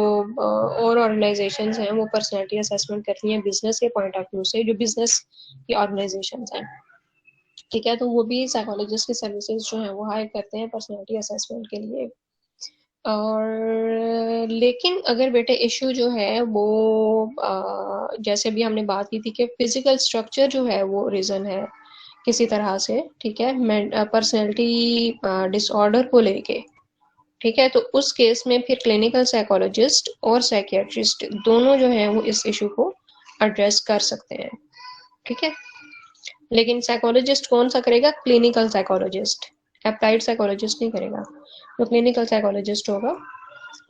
और ऑर्गेनाइजेशंस हैं वो पर्सनैलिटी असेसमेंट करती हैं बिजनेस के पॉइंट ऑफ व्यू से, जो बिजनेस की ऑर्गेनाइजेशंस हैं, ठीक है। तो वो भी साइकोलॉजिस्ट की सर्विसेज जो हैं वो हायर करते हैं पर्सनैलिटी असेसमेंट के लिए। और लेकिन अगर बेटे इशू जो है वो जैसे भी हमने बात की थी कि फिजिकल स्ट्रक्चर जो है वो रीजन है किसी तरह से, ठीक है, पर्सनैलिटी डिसऑर्डर को लेके, ठीक है, तो उस केस में फिर क्लिनिकल साइकोलॉजिस्ट और साइकियाट्रिस्ट दोनों जो है वो इस इशू को एड्रेस कर सकते हैं, ठीक है। लेकिन साइकोलॉजिस्ट कौन सा करेगा? क्लिनिकल साइकोलॉजिस्ट, अप्लाइड साइकोलॉजिस्ट नहीं करेगा। जो क्लिनिकल साइकोलॉजिस्ट होगा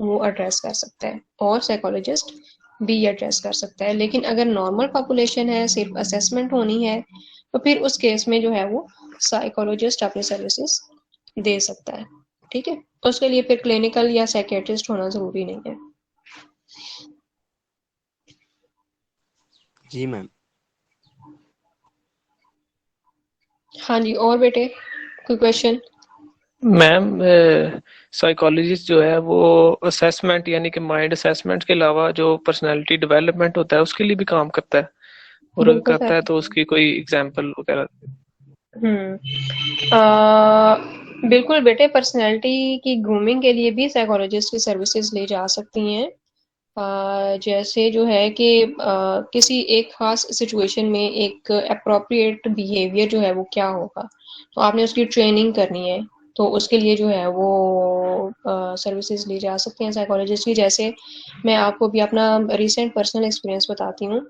वो एड्रेस कर सकता है और साइकोलॉजिस्ट भी एड्रेस कर सकता है। लेकिन अगर नॉर्मल पॉपुलेशन है, सिर्फ असेसमेंट होनी है, तो फिर उस केस में जो है वो साइकोलॉजिस्ट अपनी सर्विसेज दे सकता है, ठीक है। उसके लिए फिर क्लिनिकल या साइकियाट्रिस्ट होना जरूरी नहीं है। जी मैम। हाँ जी, और बेटे कोई क्वेश्चन? मैम साइकोलॉजिस्ट जो है वो असेसमेंट यानी कि माइंड असेसमेंट के अलावा जो पर्सनालिटी डेवलपमेंट होता है उसके लिए भी काम करता है, और अगर करता है तो उसकी कोई एग्जांपल वगैरह? बिल्कुल बेटे, पर्सनालिटी की ग्रूमिंग के लिए भी साइकोलॉजिस्ट की सर्विसेज ली जा सकती हैं। जैसे जो है कि किसी एक खास सिचुएशन में एक अप्रोप्रिएट बिहेवियर जो है वो क्या होगा, तो आपने उसकी ट्रेनिंग करनी है, तो उसके लिए जो है वो सर्विसेज ली जा सकती हैं साइकोलॉजिस्ट की। जैसे मैं आपको भी अपना रिसेंट पर्सनल एक्सपीरियंस बताती हूँ।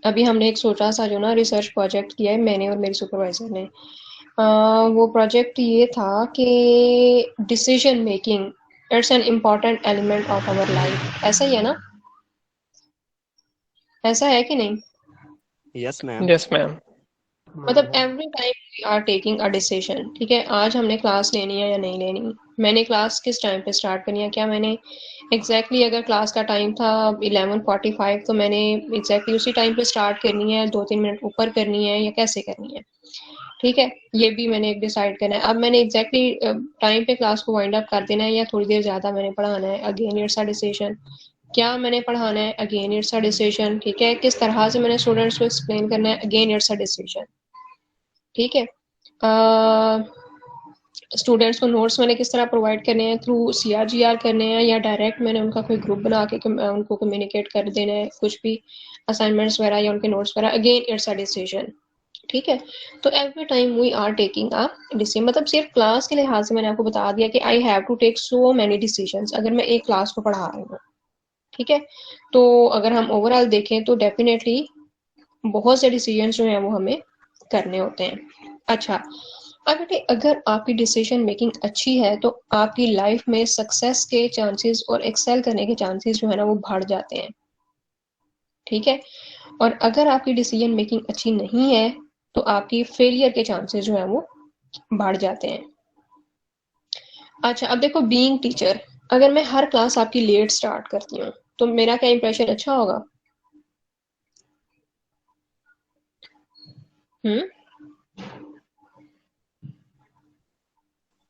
अभी हमने एक छोटा सा जो ना रिसर्च प्रोजेक्ट किया है, मैंने और मेरी सुपरवाइजर ने। वो प्रोजेक्ट ये था कि decision making it's an important element of our life. ऐसा ही है ना? ऐसा है कि नहीं? Yes ma'am. Yes ma'am. मतलब every time we are taking a decision, ठीक है। आज हमने क्लास लेनी है या नहीं लेनी, मैंने क्लास किस टाइम पे स्टार्ट करनी है, क्या मैंने एग्जैक्टली अगर क्लास का टाइम था 11:45 तो मैंने एग्जैक्टली उसी टाइम पे स्टार्ट करनी है, 2-3 मिनट ऊपर करनी है, या कैसे करनी है, ठीक है। ये भी मैंने एक डिसाइड करना है। अब मैंने एग्जैक्टली टाइम पे क्लास को वाइंड अप कर देना है या थोड़ी देर ज़्यादा मैंने पढ़ाना है, अगेन इट्स अ डिसीजन। क्या मैंने पढ़ाना है, अगेन इट्स अ डिसीजन, ठीक है। किस तरह से मैंने स्टूडेंट्स को एक्सप्लेन करना है, अगेन इट्स अ डिसीजन, ठीक है। स्टूडेंट्स को नोट्स मैंने किस तरह प्रोवाइड करने हैं, थ्रू CRGR करने हैं या डायरेक्ट मैंने उनका कोई ग्रुप बना के उनको कम्युनिकेट कर देना है, कुछ भी असाइनमेंट्स वगैरह या उनके नोट्स वगैरह, अगेन इट्स अ डिसीजन, ठीक है। तो every time we are taking a decision. मतलब सिर्फ क्लास के लिहाज से मैंने आपको बता दिया कि I have to take so many decisions अगर मैं एक क्लास को पढ़ा रही हूँ, ठीक है। तो अगर हम ओवरऑल देखें तो डेफिनेटली बहुत से डिसीजंस जो हैं वो हमें करने होते हैं। अच्छा, अब बेटे अगर आपकी डिसीजन मेकिंग अच्छी है तो आपकी लाइफ में सक्सेस के चांसेस और एक्सेल करने के चांसेस जो है ना वो बढ़ जाते हैं, ठीक है। और अगर आपकी डिसीजन मेकिंग अच्छी नहीं है तो आपकी फेलियर के चांसेस जो है वो बढ़ जाते हैं। अच्छा, अब देखो बीइंग टीचर, अगर मैं हर क्लास आपकी लेट स्टार्ट करती हूँ तो मेरा क्या इंप्रेशन अच्छा होगा?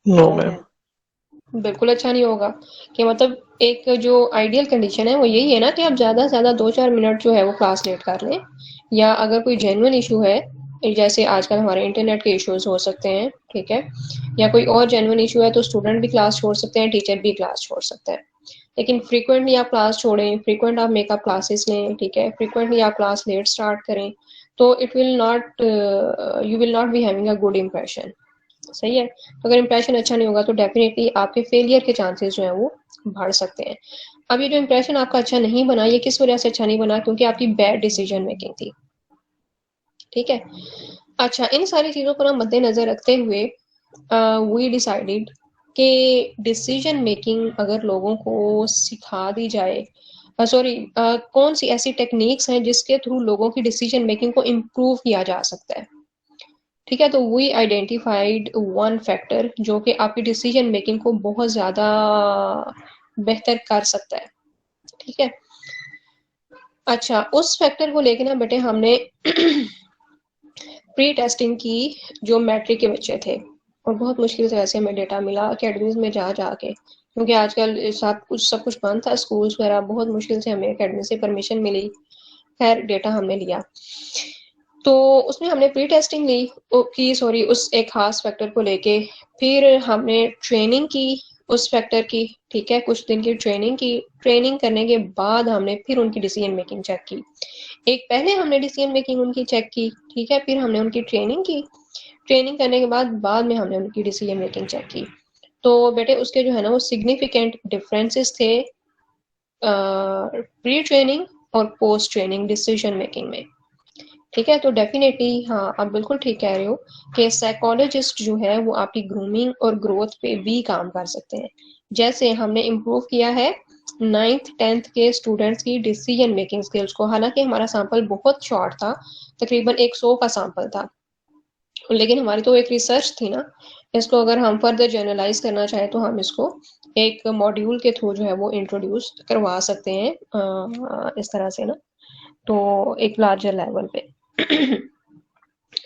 No ma'am. बिल्कुल अच्छा नहीं होगा। कि मतलब एक जो आइडियल कंडीशन है वो यही है ना कि आप ज़्यादा से ज़्यादा 2-4 मिनट जो है वो क्लास लेट कर लें, या अगर कोई जेन्युइन इशू है जैसे आजकल हमारे इंटरनेट के इश्यूज हो सकते हैं, ठीक है, या कोई और जेन्युइन इशू है तो स्टूडेंट भी क्लास छोड़ सकते हैं, टीचर भी क्लास छोड़ सकते हैं। लेकिन फ्रीक्वेंटली आप क्लास छोड़ें, फ्रीक्वेंट आप मेकअप क्लासेस लें, ठीक है, फ्रीक्वेंटली आप क्लास लेट स्टार्ट करें, तो it will not, you will not be having a good impression. सही है। तो अगर इम्प्रेशन अच्छा नहीं होगा तो डेफिनेटली आपके फेलियर के चांसेस जो है वो बढ़ सकते हैं। अब ये जो इम्प्रेशन आपका अच्छा नहीं बना, ये किस वजह से अच्छा नहीं बना? क्योंकि आपकी बैड डिसीजन मेकिंग थी, ठीक है। अच्छा, इन सारी चीज़ों को ना मद्देनजर रखते हुए वी डिसाइडेड कि डिसीजन मेकिंग अगर लोगों को सिखा दी जाए, सॉरी, कौन सी ऐसी टेक्निक्स हैं जिसके थ्रू लोगों की डिसीजन मेकिंग को इम्प्रूव किया जा सकता है, ठीक है। तो वी आइडेंटिफाइड वन फैक्टर जो कि आपकी डिसीजन मेकिंग को बहुत ज़्यादा बेहतर कर सकता है, ठीक है। अच्छा, उस फैक्टर को लेके ना बेटे हमने प्री टेस्टिंग की जो मैट्रिक के बच्चे थे, और बहुत मुश्किल से वैसे हमें डेटा मिला अकेडमीज में जा जाके, क्योंकि आजकल सब कुछ बंद था, स्कूल्स वगैरह, बहुत मुश्किल से हमें अकेडमी से परमिशन मिली। खैर डेटा हमने लिया, तो उसमें हमने प्री टेस्टिंग ली की, सॉरी, उस एक खास फैक्टर को लेके, फिर हमने ट्रेनिंग की उस फैक्टर की, ठीक है, कुछ दिन की ट्रेनिंग की। ट्रेनिंग करने के बाद हमने फिर उनकी डिसीजन मेकिंग चेक की। एक पहले हमने डिसीजन मेकिंग उनकी चेक की, ठीक है, फिर हमने उनकी ट्रेनिंग की। ट्रेनिंग करने के बाद में हमने उनकी डिसीजन मेकिंग चेक की। तो बेटे उसके जो है ना वो सिग्निफिकेंट डिफरेंसेस थे प्री ट्रेनिंग और पोस्ट ट्रेनिंग डिसीजन मेकिंग में, ठीक है। तो डेफिनेटली हाँ, आप बिल्कुल ठीक कह रहे हो कि साइकोलॉजिस्ट जो है वो आपकी ग्रूमिंग और ग्रोथ पे भी काम कर सकते हैं। जैसे हमने इम्प्रूव किया है 9th 10th के स्टूडेंट्स की डिसीजन मेकिंग स्किल्स को, हालांकि हमारा सैंपल बहुत शॉर्ट था, तकरीबन 100 का सैंपल था, लेकिन हमारी तो एक रिसर्च थी ना, इसको अगर हम फर्दर जनरलाइज करना चाहें तो हम इसको एक मॉड्यूल के थ्रू जो है वो इंट्रोड्यूस करवा सकते हैं इस तरह से ना, तो एक लार्जर लेवल पे।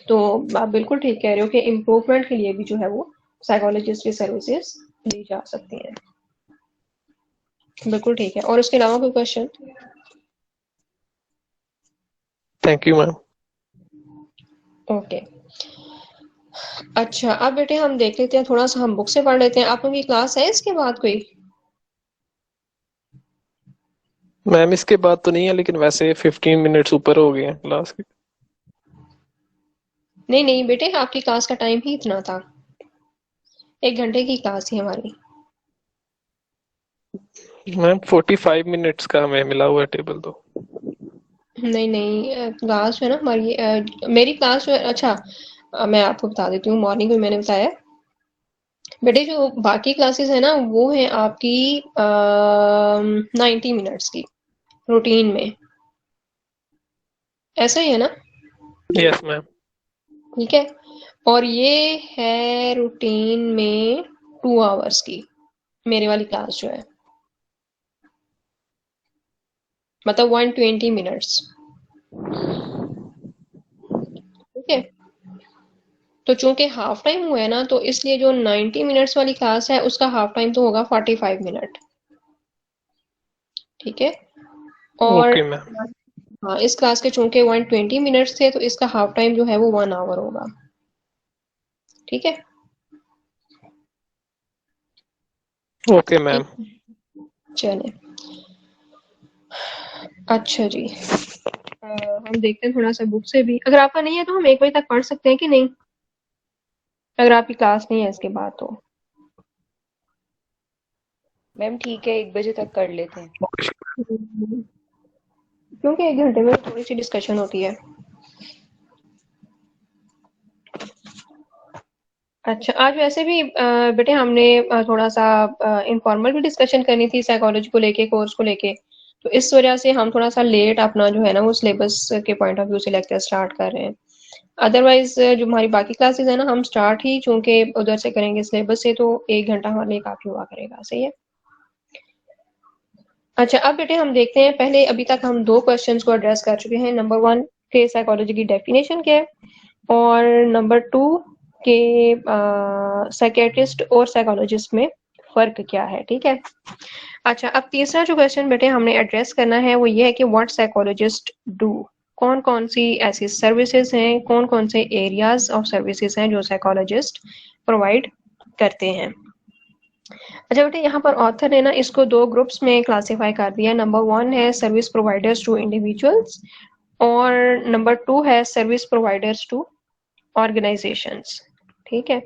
तो आप बिल्कुल ठीक कह रहे हो कि इम्प्रूवमेंट के लिए भी जो है वो साइकोलॉजिस्ट की सर्विसेज दी जा सकती हैं, बिल्कुल ठीक है। और उसके अलावा कोई question? Thank you ma'am. Okay, अच्छा, अब बेटे हम देख लेते हैं, थोड़ा सा हम बुक से पढ़ लेते हैं। आप लोगों की क्लास है इसके बाद कोई? मैम इसके बाद तो नहीं है, लेकिन वैसे 15 मिनट्स ऊपर हो गए हैं क्लास के। नहीं नहीं बेटे, आपकी क्लास का टाइम ही इतना था, 1 घंटे की क्लास थी हमारी। मैम 45 मिनट्स का हमें मिला हुआ है टेबल तो। नहीं नहीं, क्लास जो है ना हमारी, मेरी क्लास जो है, अच्छा, मैं आपको बता देती हूँ, मॉर्निंग में मैंने बताया बेटे, जो बाकी क्लासेस है ना वो है आपकी 90 मिनट्स की रूटीन में, ऐसा ही है ना? Yes ma'am. ठीक है, और ये है रूटीन में 2 आवर्स की, मेरे वाली क्लास जो है, मतलब 120 मिनट्स, ठीक है। तो चूंकि हाफ टाइम हुआ है ना, तो इसलिए जो 90 मिनट्स वाली क्लास है उसका हाफ टाइम तो होगा 45 मिनट, ठीक है। और ओके मैम। हाँ, इस क्लास के चूंकि 120 मिनट्स थे तो इसका हाफ टाइम जो है वो 1 आवर होगा, ठीक है। Okay ma'am. चले, अच्छा जी, हम देखते हैं थोड़ा सा बुक से भी, अगर आपका नहीं है तो हम 1 बजे तक पढ़ सकते हैं कि नहीं, अगर आपकी क्लास नहीं है इसके बाद तो। मैम ठीक है, 1 बजे तक कर लेते हैं। क्योंकि 1 घंटे में थोड़ी सी डिस्कशन होती है। अच्छा, आज वैसे भी बेटे हमने थोड़ा सा इनफॉर्मल भी डिस्कशन करनी थी साइकोलॉजी को लेके, कोर्स को लेके, तो इस वजह से हम थोड़ा सा लेट अपना जो है ना वो सिलेबस के पॉइंट ऑफ व्यू से लेक्चर स्टार्ट कर रहे हैं। अदरवाइज जो हमारी बाकी क्लासेस है ना, हम स्टार्ट ही चूंकि उधर से करेंगे सिलेबस से, तो 1 घंटा हमारे लिए काफी हुआ करेगा, सही है। अच्छा, अब बेटे हम देखते हैं, पहले अभी तक हम 2 क्वेश्चंस को एड्रेस कर चुके हैं। नंबर 1 के साइकोलॉजी की डेफिनेशन क्या है, और नंबर 2 के साइकेट्रिस्ट और साइकोलॉजिस्ट में फर्क क्या है, ठीक है। अच्छा, अब तीसरा जो क्वेश्चन बेटे हमने एड्रेस करना है वो ये है कि व्हाट साइकोलॉजिस्ट डू, कौन कौन सी ऐसी सर्विसेज हैं, कौन कौन से एरियाज ऑफ सर्विसेज हैं जो साइकोलॉजिस्ट प्रोवाइड करते हैं। अच्छा बेटे, यहाँ पर ऑथर ने ना इसको 2 ग्रुप्स में क्लासिफाई कर दिया। नंबर 1 है सर्विस प्रोवाइडर्स टू इंडिविजुअल्स और नंबर 2 है सर्विस प्रोवाइडर्स टू ऑर्गेनाइजेशंस। ठीक है।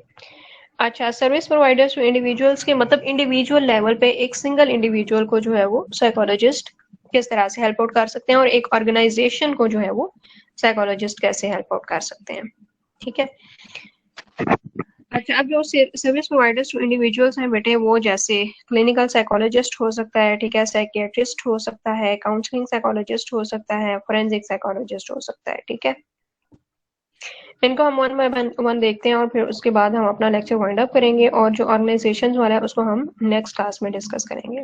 अच्छा, सर्विस प्रोवाइडर्स टू इंडिविजुअल्स के मतलब इंडिविजुअल लेवल पे एक सिंगल इंडिविजुअल को जो है वो साइकोलॉजिस्ट किस तरह से हेल्प आउट कर सकते हैं और एक ऑर्गेनाइजेशन को जो है वो साइकोलॉजिस्ट कैसे हेल्प आउट कर सकते हैं। ठीक है। अच्छा, अब जो सर्विस प्रोवाइडर्स टू इंडिविजुअल्स हैं बेटे, वो जैसे क्लिनिकल साइकोलॉजिस्ट हो सकता है, ठीक है, साइकियाट्रिस्ट हो सकता है, काउंसलिंग साइकोलॉजिस्ट हो सकता है, फोरेंसिक साइकोलॉजिस्ट हो सकता है। ठीक है। इनको हम वन बाय वन देखते हैं और फिर उसके बाद हम अपना लेक्चर वाइंड अप करेंगे और जो ऑर्गेनाइजेशन वाला है उसको हम नेक्स्ट क्लास में डिस्कस करेंगे।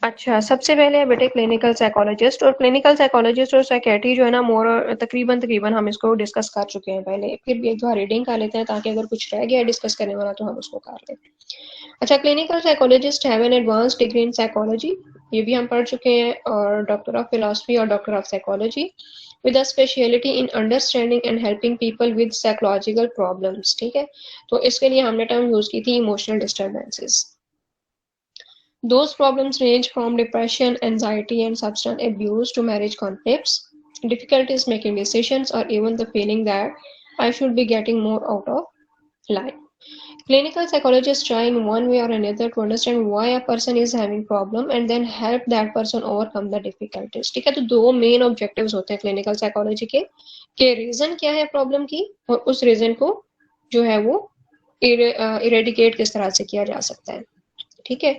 अच्छा, सबसे पहले है बेटे क्लिनिकल साइकोलॉजिस्ट, और क्लिनिकल साइकोलॉजिस्ट और साइकियाट्री जो है ना मोर तकरीबन हम इसको डिस्कस कर चुके हैं पहले, फिर भी एक बार रीडिंग कर लेते हैं ताकि अगर कुछ रह गया डिस्कस करने वाला तो हम उसको कर लें। अच्छा, clinical psychologist have an advance degree in psychology, ये भी हम पढ़ चुके हैं, और डॉक्टर ऑफ फिलॉसफी और doctor of psychology with a speciality in understanding and helping people with psychological problems। ठीक है, तो इसके लिए हमने टर्म यूज की थी emotional disturbances. Those problems range from depression, anxiety and substance abuse to marriage conflicts, difficulties making decisions, or even the feeling that I should be getting more out of life. Clinical psychologists try in one way or another to understand why a person is having problem and then help that person overcome the difficulties। ठीक है, तो 2 मेन ऑब्जेक्टिव्स होते हैं क्लिनिकल साइकोलॉजी के रीजन क्या है प्रॉब्लम की और उस रीजन को जो है वो इरेडिकेट किस तरह से किया जा सकता है। ठीक है,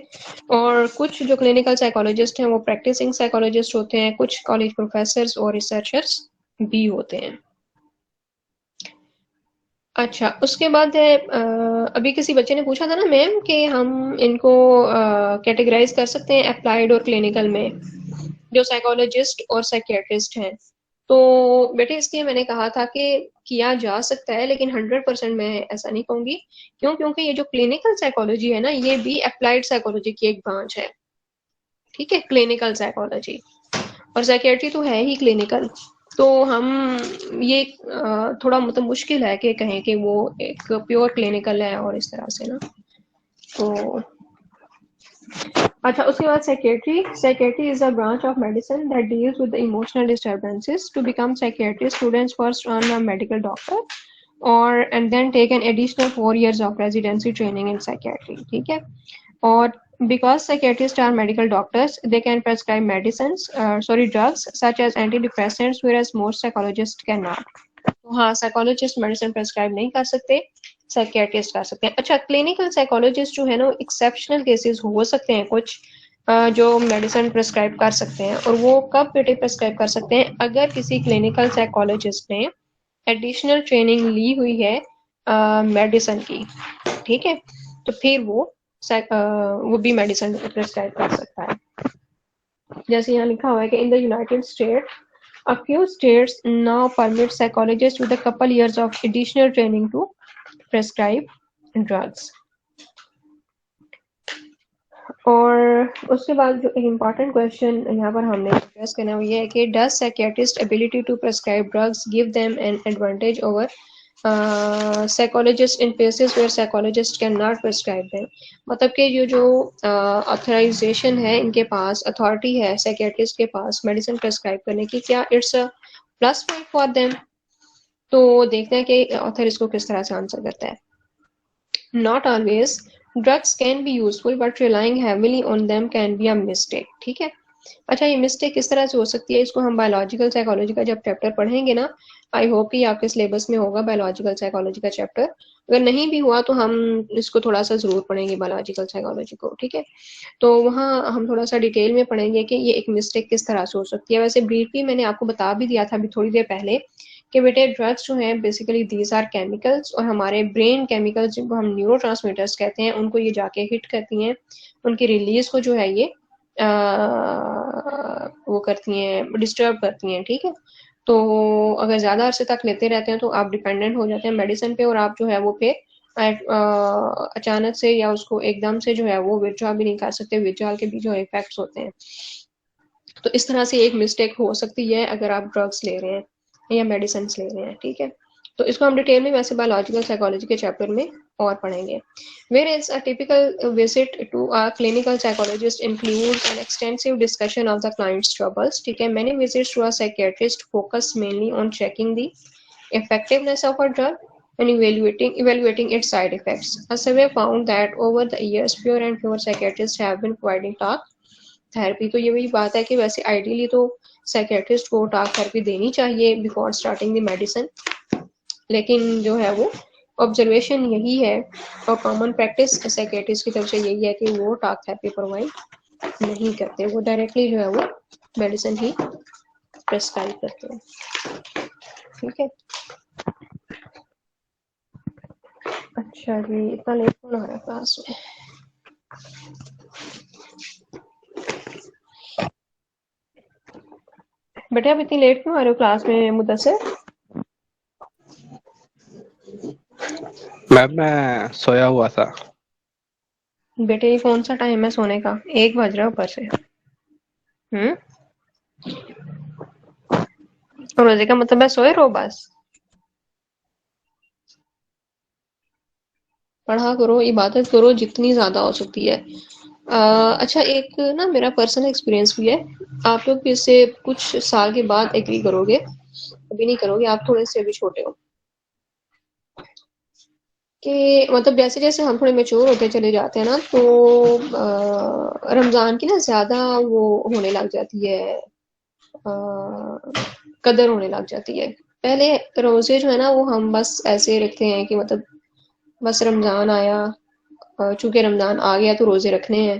और कुछ जो क्लिनिकल साइकोलॉजिस्ट हैं वो प्रैक्टिसिंग साइकोलॉजिस्ट होते हैं, कुछ कॉलेज प्रोफेसर्स और रिसर्चर्स भी होते हैं। अच्छा, उसके बाद है अभी किसी बच्चे ने पूछा था ना मैम कि हम इनको कैटेगराइज कर सकते हैं अप्लाइड और क्लिनिकल में, जो साइकोलॉजिस्ट और साइकियाट्रिस्ट हैं। तो बेटे इसलिए मैंने कहा था कि किया जा सकता है, लेकिन 100% मैं ऐसा नहीं कहूंगी। क्यों? क्योंकि ये जो क्लिनिकल साइकोलॉजी है ना, ये भी अप्लाइड साइकोलॉजी की एक ब्रांच है। ठीक है, क्लिनिकल साइकोलॉजी, और साइकियाट्री तो है ही क्लिनिकल। तो हम ये थोड़ा मतलब मुश्किल है कि कहें कि वो एक प्योर क्लिनिकल है और इस तरह से ना। तो अच्छा, उसके बाद psychiatry is a branch of medicine that deals with the emotional disturbances. To become psychiatry students first earn a medical doctor और and then take an additional 4 years of residency training in psychiatry. ठीक है, और because psychiatrists are medical doctors, they can prescribe drugs such as antidepressants, whereas most psychologists cannot। तो हाँ, साइकोलॉजिस्ट मेडिसिन प्रेस्क्राइब नहीं कर सकते, साइकियाट्रिस्ट कर सकते हैं। अच्छा, क्लिनिकल साइकोलॉजिस्ट जो है ना, एक्सेप्शनल केसेस हो सकते हैं कुछ जो मेडिसिन प्रेस्क्राइब कर सकते हैं, और वो कब बेटे प्रेस्क्राइब कर सकते हैं? अगर किसी क्लिनिकल साइकोलॉजिस्ट ने एडिशनल ट्रेनिंग ली हुई है मेडिसिन की। ठीक है, तो फिर वो भी मेडिसिन प्रेस्क्राइब कर सकता है। जैसे यहाँ लिखा हुआ है कि in the United state a few states now permit psychologists with a couple years of additional training to prescribe drugs। और उसके बाद जो एक इम्पॉर्टेंट क्वेश्चन यहाँ पर हमने एड्रेस करना है वो ये है कि does psychiatrist ability to prescribe drugs give them an advantage over psychologist in cases where psychologist can not prescribe them. मतलब कि ये जो ऑथराइजेशन है इनके पास, अथॉरिटी है साइकियाट्रिस्ट के पास मेडिसिन प्रेस्क्राइब करने की, क्या it's a plus point for them? तो देखते हैं कि ऑथर इसको किस तरह से आंसर करता है। Not always, drugs can be useful but relying heavily on them can be a mistake. ठीक है, अच्छा ये मिस्टेक किस तरह से हो सकती है? इसको हम बायोलॉजिकल साइकोलॉजी का जब चैप्टर पढ़ेंगे ना, आई होप कि आपके सिलेबस में होगा बायोलॉजिकल साइकोलॉजी का चैप्टर। अगर नहीं भी हुआ तो हम इसको थोड़ा सा जरूर पढ़ेंगे बायोलॉजिकल साइकोलॉजी को। ठीक है, तो वहाँ हम थोड़ा सा डिटेल में पढ़ेंगे कि ये एक मिस्टेक किस तरह से हो सकती है। वैसे ब्रीफली मैंने आपको बता भी दिया था अभी थोड़ी देर पहले कि बेटे ड्रग्स जो हैं बेसिकली दीज आर केमिकल्स, और हमारे ब्रेन केमिकल्स जिनको हम न्यूरोट्रांसमीटर्स कहते हैं उनको ये जाके हिट करती हैं, उनकी रिलीज को जो है ये वो करती हैं, डिस्टर्ब करती हैं। ठीक है, तो अगर ज़्यादा अरसे तक लेते रहते हैं तो आप डिपेंडेंट हो जाते हैं मेडिसिन पे, और आप जो है वो फिर अचानक से या उसको एकदम से जो है वो विथड्रॉ भी नहीं कर सकते। विथड्रॉल के भी जो इफेक्ट्स होते हैं, तो इस तरह से एक मिस्टेक हो सकती है अगर आप ड्रग्स ले रहे हैं या मेडिसिन ले रहे हैं, ठीक है। तो इसको हम डिटेल में वैसे बायोलॉजिकल साइकोलॉजी के चैप्टर में और पढ़ेंगे। Where is a typical visit to a clinical psychologist includes an extensive discussion of the clients troubles, ठीक है। Many visits to a psychiatrist focus mainly on checking the effectiveness of a drug and evaluating its side effects. A survey found that over the years, fewer and fewer psychiatrists have been providing talk therapy. तो ये वही बात है कि वैसे आइडियली तो साइकियाट्रिस्ट को टॉक थेरेपी देनी चाहिए बिफोर स्टार्टिंग द मेडिसिन, लेकिन जो है वो ऑब्जर्वेशन यही है और कॉमन प्रैक्टिस साइकियाट्रिस्ट की तरफ से यही है कि वो टॉक थेरेपी प्रोवाइड नहीं करते, वो डायरेक्टली जो है वो मेडिसिन ही प्रेस्क्राइब करते हैं, ठीक है। अच्छा जी, इतना लेट कौन आ रहा है क्लास में? बेटे आप इतनी लेट क्यों आ रहे हो क्लास में मुदस्सिर? मैम मैं सोया हुआ था। बेटे ये कौन सा टाइम है सोने का? 1 बज रहा है ऊपर से। रोजे का मतलब है सोए रहो बस। पढ़ा करो, इबादत करो जितनी ज्यादा हो सकती है। अच्छा, एक ना मेरा पर्सनल एक्सपीरियंस भी है, आप लोग भी इससे कुछ साल के बाद एग्री करोगे, अभी नहीं करोगे, आप थोड़े से अभी छोटे हो, कि मतलब जैसे जैसे हम थोड़े मेच्योर होते चले जाते हैं ना, तो रमजान की ना ज्यादा वो होने लग जाती है, कदर होने लग जाती है। पहले रोजे जो है ना वो हम बस ऐसे रखते हैं कि मतलब बस रमजान आया, चूंकि रमजान आ गया तो रोजे रखने हैं।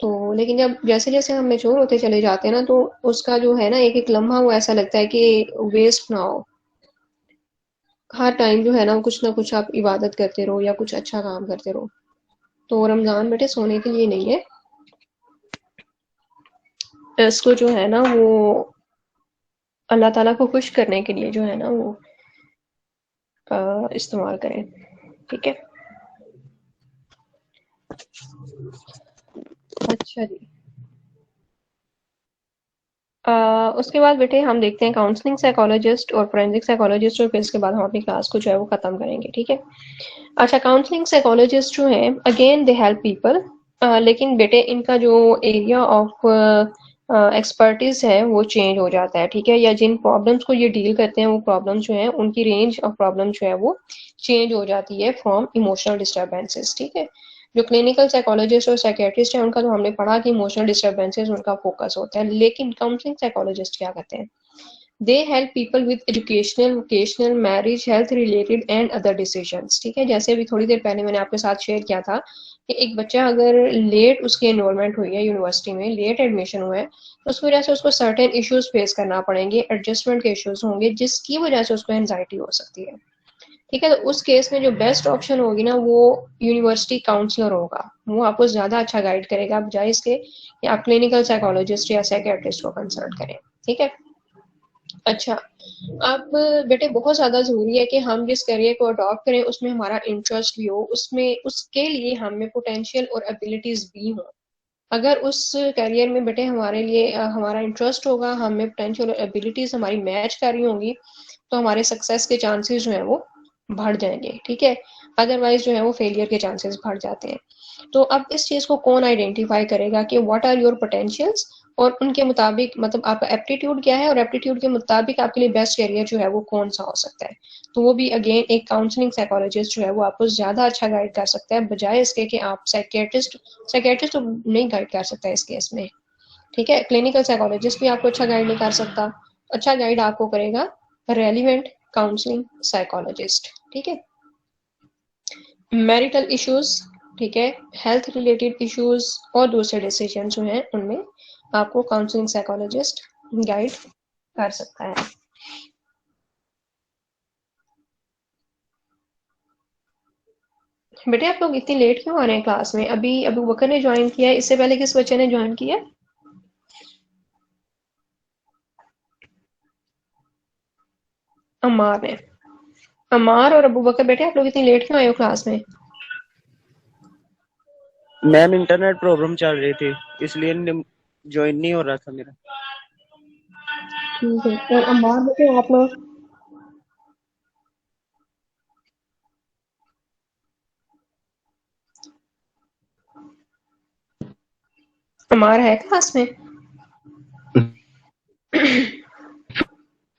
तो लेकिन जब जैसे जैसे हम मेच्योर होते चले जाते हैं ना, तो उसका जो है ना एक एक लम्हा वो ऐसा लगता है कि वेस्ट ना हो। हर टाइम जो है ना कुछ ना कुछ आप इबादत करते रहो या कुछ अच्छा काम करते रहो। तो रमजान बेटे सोने के लिए नहीं है, इसको जो है ना वो अल्लाह ताला को खुश करने के लिए जो है ना वो इस्तेमाल करें, ठीक है। अच्छा जी, उसके बाद बेटे हम देखते हैं काउंसलिंग साइकोलॉजिस्ट और फोरेंसिक साइकोलॉजिस्ट, और फिर इसके बाद हम अपनी क्लास को जो है वो खत्म करेंगे, ठीक है। अच्छा, काउंसलिंग साइकोलॉजिस्ट जो है अगेन दे हेल्प पीपल, लेकिन बेटे इनका जो एरिया ऑफ एक्सपर्टीज है वो चेंज हो जाता है, ठीक है। या जिन प्रॉब्लम्स को ये डील करते हैं वो प्रॉब्लम्स जो है उनकी रेंज ऑफ प्रॉब्लम जो है वो चेंज हो जाती है फ्रॉम इमोशनल डिस्टर्बेंसेस, ठीक है। जो क्लिनिकल साइकोलॉजिस्ट और साइकियाट्रिस्ट है उनका तो हमने पढ़ा कि इमोशनल डिस्टर्बेंसेस उनका फोकस होता है, लेकिन काउंसलिंग साइकोलॉजिस्ट क्या करते हैं? They help people with educational, vocational, marriage, health related and other decisions, ठीक है। जैसे अभी थोड़ी देर पहले मैंने आपके साथ शेयर किया था कि एक बच्चा अगर लेट उसकी एनरोलमेंट हुई है यूनिवर्सिटी में, लेट एडमिशन हुआ है, तो उसकी वजह से उसको सर्टेन इश्यूज फेस करना पड़ेंगे, एडजस्टमेंट के इश्यूज होंगे, जिसकी वजह से उसको एंजाइटी हो सकती है, ठीक है। तो उस केस में जो बेस्ट ऑप्शन होगी ना वो यूनिवर्सिटी काउंसलर होगा, वो आपको ज्यादा अच्छा गाइड करेगा बजाय इसके कि आप क्लिनिकल साइकोलॉजिस्ट या साइकियाट्रिस्ट को कंसल्ट करें, ठीक है। अच्छा, अब बेटे बहुत ज्यादा जरूरी है कि हम जिस करियर को अडॉप्ट करें उसमें हमारा इंटरेस्ट भी हो, उसमें उसके लिए हमें पोटेंशियल और एबिलिटीज भी हो। अगर उस करियर में बेटे हमारे लिए हमारा इंटरेस्ट होगा, हमें पोटेंशियल और एबिलिटीज हमारी मैच कर रही होंगी, तो हमारे सक्सेस के चांसेस जो है वो बढ़ जाएंगे, ठीक है। अदरवाइज जो है वो फेलियर के चांसेस बढ़ जाते हैं। तो अब इस चीज को कौन आइडेंटिफाई करेगा कि व्हाट आर योर पोटेंशियल्स, और उनके मुताबिक मतलब आपका एप्टीट्यूड क्या है, और एप्टीट्यूड के मुताबिक आपके लिए बेस्ट करियर जो है वो कौन सा हो सकता है। तो वो भी अगेन एक काउंसलिंग साइकोलॉजिस्ट जो है वो आपको ज्यादा अच्छा गाइड कर सकता है बजाय इसके कि आप साइकियाट्रिस्ट तो नहीं गाइड कर सकता है इस केस में, ठीक है। क्लिनिकल साइकोलॉजिस्ट भी आपको अच्छा गाइड नहीं कर सकता, अच्छा गाइड आपको करेगा रेलिवेंट काउंसलिंग साइकोलॉजिस्ट, ठीक है। मैरिटल इश्यूज, ठीक है, हेल्थ रिलेटेड इश्यूज और दूसरे डिसीजन जो हैं उनमें आपको काउंसलिंग साइकोलॉजिस्ट गाइड कर सकता है। बेटे आप लोग इतनी लेट क्यों आ रहे हैं क्लास में? अभी अबू बकर ने ज्वाइन किया है, इससे पहले किस बच्चे ने ज्वाइन किया? अम्मार ने। अम्मार और अबू बकर बेटे आप लोग इतनी लेट क्यों आए हो क्लास में? मैम इंटरनेट प्रॉब्लम चल रही थी इसलिए ज्वाइन नहीं हो रहा था मेरा। ठीक है, और अम्मार बेटे आप लोग अम्मार है क्लास में?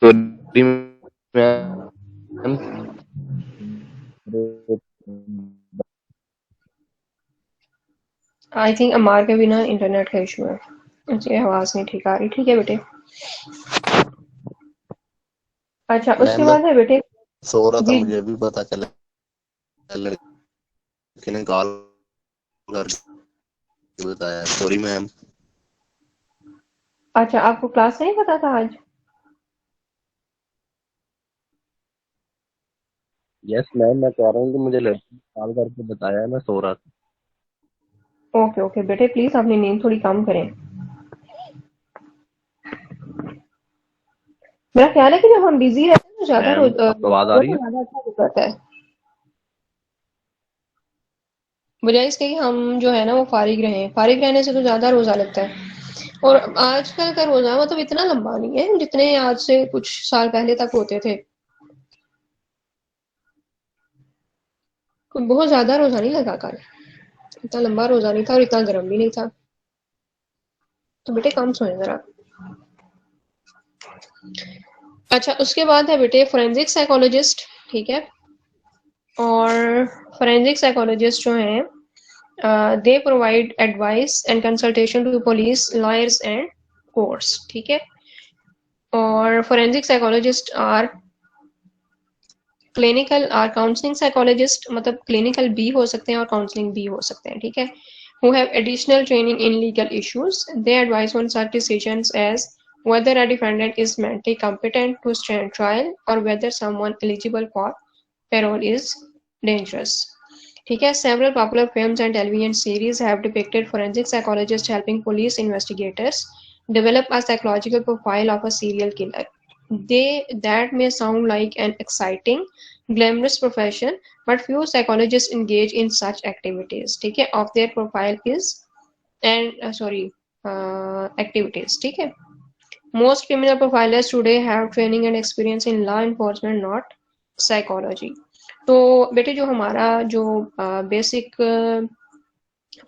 Sorry ma'am. I think Ammar के बिना इंटरनेट का इशू है, उसकी आवाज नहीं ठीक आ रही। ठीक है बेटे। अच्छा, उसके मैम मैं बाद है बेटे सो रहा था, जी मुझे भी पता चला लड़के ने कॉल करके बताया। Sorry ma'am. अच्छा, आपको क्लास नहीं पता था आज? यस मैम, मैं कह रहा हूँ कि मुझे लड़के ने कॉल करके बताया, मैं सो रहा था। ओके ओके बेटे, प्लीज अपनी नींद थोड़ी कम करें। मेरा ख्याल है कि जब हम बिजी रहते हैं तो ज्यादा मैम आपको आवाज आ वो रही तो है? ज्यादा अच्छा गुजरता है, बजाय इसके कि हम जो है ना वो फारिग रहें। फारिग रहने से तो ज्यादा रोजा लगता है। और आजकल का रोजा मतलब इतना लंबा नहीं है जितने आज से कुछ साल पहले तक होते थे। कोई बहुत ज्यादा रोजा नहीं लगा कल, इतना लंबा रोजा नहीं था और इतना गर्म भी नहीं था। तो बेटे कम सोए जरा। अच्छा, उसके बाद है बेटे फोरेंसिक साइकोलॉजिस्ट। ठीक है, और फोरेंसिक साइकोलॉजिस्ट जो हैं they provide advice and consultation to police, lawyers and courts. ठीक है, और फोरेंसिक साइकोलॉजिस्ट आर क्लिनिकल और काउंसलिंग साइकोलॉजिस्ट, मतलब क्लिनिकल भी हो सकते हैं और काउंसलिंग भी हो सकते हैं। ठीक है, who have additional training in legal issues. They advise on such decisions as whether a defendant is mentally competent to stand trial or whether someone eligible for parole is dangerous. ठीक है, several popular films and television series have depicted forensic psychologists helping police investigators develop a psychological profile of a serial killer. That may sound like an exciting, glamorous profession, but few psychologists engage in such activities. ठीक है, of their profile is activities. ठीक है, most criminal profilers today have training and experience in law enforcement, not psychology. तो बेटे जो हमारा जो बेसिक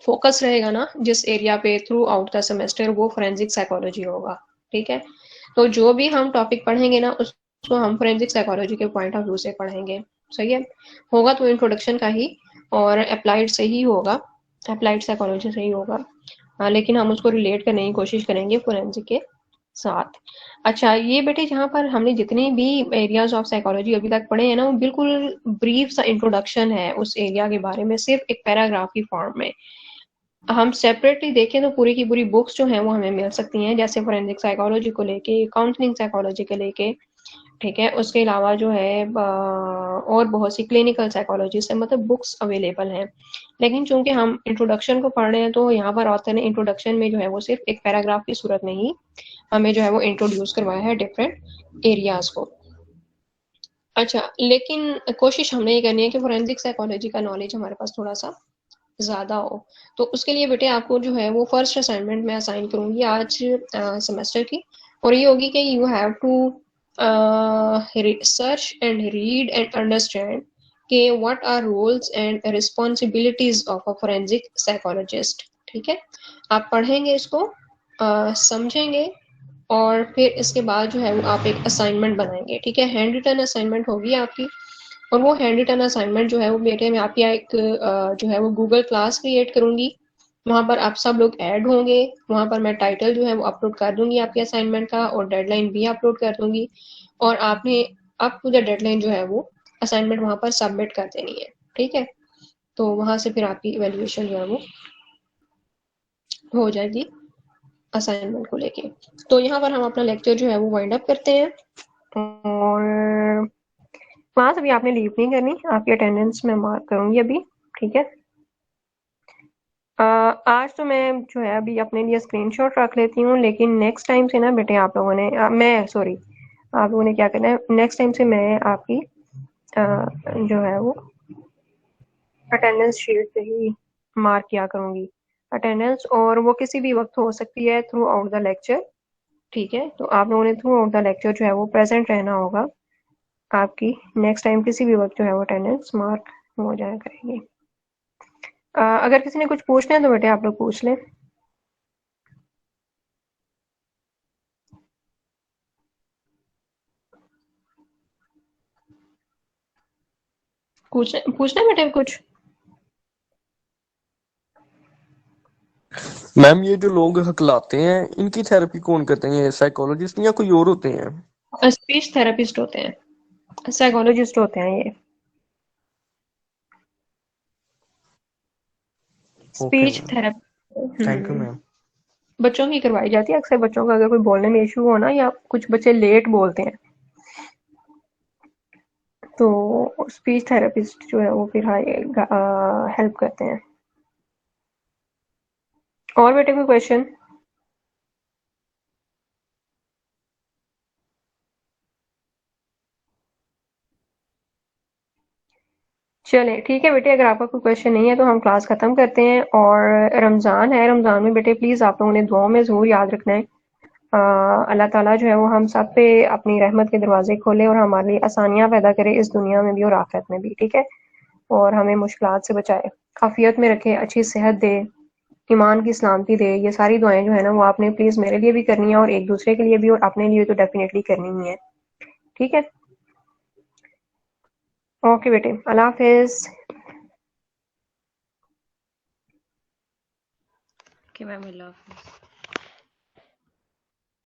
फोकस रहेगा ना जिस एरिया पे थ्रू आउट द सेमेस्टर, वो फोरेंसिक साइकोलॉजी होगा। ठीक है, तो जो भी हम टॉपिक पढ़ेंगे ना उसको हम फोरेंसिक साइकोलॉजी के पॉइंट ऑफ व्यू से पढ़ेंगे। सही है, होगा तो इंट्रोडक्शन का ही और अप्लाइड से ही होगा, अप्लाइड साइकोलॉजी से ही होगा। लेकिन हम उसको रिलेट करने की कोशिश करेंगे फोरेंसिक के साथ। अच्छा, ये बेटे जहाँ पर हमने जितने भी एरियाज ऑफ साइकोलॉजी अभी तक पढ़े हैं ना, वो बिल्कुल ब्रीफ सा इंट्रोडक्शन है उस एरिया के बारे में, सिर्फ एक पैराग्राफ की फॉर्म में। हम सेपरेटली देखें तो पूरी की पूरी बुक्स जो हैं वो हमें मिल सकती हैं, जैसे फोरेंसिक साइकोलॉजी को लेके, काउंसलिंग साइकोलॉजी को लेके। ठीक है, उसके अलावा जो है और बहुत सी क्लिनिकल साइकोलॉजी से मतलब बुक्स अवेलेबल हैं। लेकिन चूंकि हम इंट्रोडक्शन को पढ़ रहे हैं तो यहाँ पर ऑथर ने इंट्रोडक्शन में जो है वो सिर्फ एक पैराग्राफ की सूरत में ही हमें जो है वो इंट्रोड्यूस करवाया है डिफरेंट एरियाज को। अच्छा, लेकिन कोशिश हमने ये करनी है कि फोरेंसिक साइकोलॉजी का नॉलेज हमारे पास थोड़ा सा ज़्यादा हो। तो उसके लिए बेटे आपको जो है वो फर्स्ट असाइनमेंट मैं असाइन करूँगी आज सेमेस्टर की, और ये होगी कि you have to search and read and understand कि what are roles and responsibilities of a forensic psychologist. ठीक है, आप पढ़ेंगे इसको, समझेंगे, और फिर इसके बाद जो है वो आप एक असाइनमेंट बनाएंगे। ठीक है, हैंड रिटन असाइनमेंट होगी आपकी, और वो हैंड रिटन असाइनमेंट जो है वो बेटे मैं आपकी एक जो है वो गूगल क्लास क्रिएट करूंगी, वहाँ पर आप सब लोग ऐड होंगे, वहाँ पर मैं टाइटल जो है वो अपलोड कर दूंगी आपके असाइनमेंट का, और डेडलाइन भी अपलोड कर दूंगी, और आपने अप टू द डेडलाइन जो है वो असाइनमेंट वहाँ पर सबमिट कर देनी है। ठीक है, तो वहाँ से फिर आपकी इवेल्युएशन जो है वो हो जाएगी असाइनमेंट को लेके। तो यहाँ पर हम अपना लेक्चर जो है वो वाइंड अप करते हैं, और क्लास अभी आपने लीव नहीं करनी, आपकी अटेंडेंस में मार्क करूंगी अभी। ठीक है, आज तो मैं जो है अभी अपने लिए स्क्रीनशॉट रख लेती हूँ, लेकिन नेक्स्ट टाइम से ना बेटे आप लोगों ने आप लोगों ने क्या करना है, नेक्स्ट टाइम से मैं आपकी जो है वो अटेंडेंस शीट से ही मार्क किया करूंगी। अटेंडेंस, और वो किसी भी वक्त हो सकती है थ्रू आउट द लेक्चर। ठीक है, तो आप लोगों ने थ्रू आउट द लेक्चर जो है वो प्रेजेंट रहना होगा। आपकी नेक्स्ट टाइम किसी भी वक्त जो है वो अटेंडेंस मार्क हो जाया करेगी। अगर किसी ने कुछ पूछना है तो बेटे आप लोग पूछ लें। पूछना है बेटे कुछ? मैम ये जो लोग हकलाते हैं इनकी थेरेपी कौन करते हैं, साइकोलॉजिस्ट या कोई और होते हैं? स्पीच थेरेपिस्ट होते हैं, साइकोलॉजिस्ट होते हैं ये। Okay speech therapy thank you ma'am. बच्चों की करवाई जाती है। अक्सर बच्चों का अगर कोई बोलने में इशू हो ना, या कुछ बच्चे लेट बोलते हैं, तो स्पीच थेरेपिस्ट जो है वो फिर हेल्प करते हैं। और बेटे कोई क्वेश्चन? चले ठीक है बेटे, अगर आपका कोई क्वेश्चन नहीं है तो हम क्लास खत्म करते हैं। और रमज़ान है, रमज़ान में बेटे प्लीज़ आप लोगों ने दुआओं में ज़रूर याद रखना है। अल्लाह ताला जो है वो हम सब पे अपनी रहमत के दरवाजे खोले और हमारे लिए आसानियां पैदा करे इस दुनिया में भी और आखिरत में भी। ठीक है, और हमें मुश्किलात से बचाए, काफियत में रखे, अच्छी सेहत दे, ईमान की सलामती दे। ये सारी दुआएं जो है ना वो आपने प्लीज मेरे लिए भी करनी है और एक दूसरे के लिए भी, और अपने लिए तो डेफिनेटली करनी ही है। ठीक है, ओके बेटे, अल्लाह हाफिज। ओके मैम, अल्लाह हाफिज।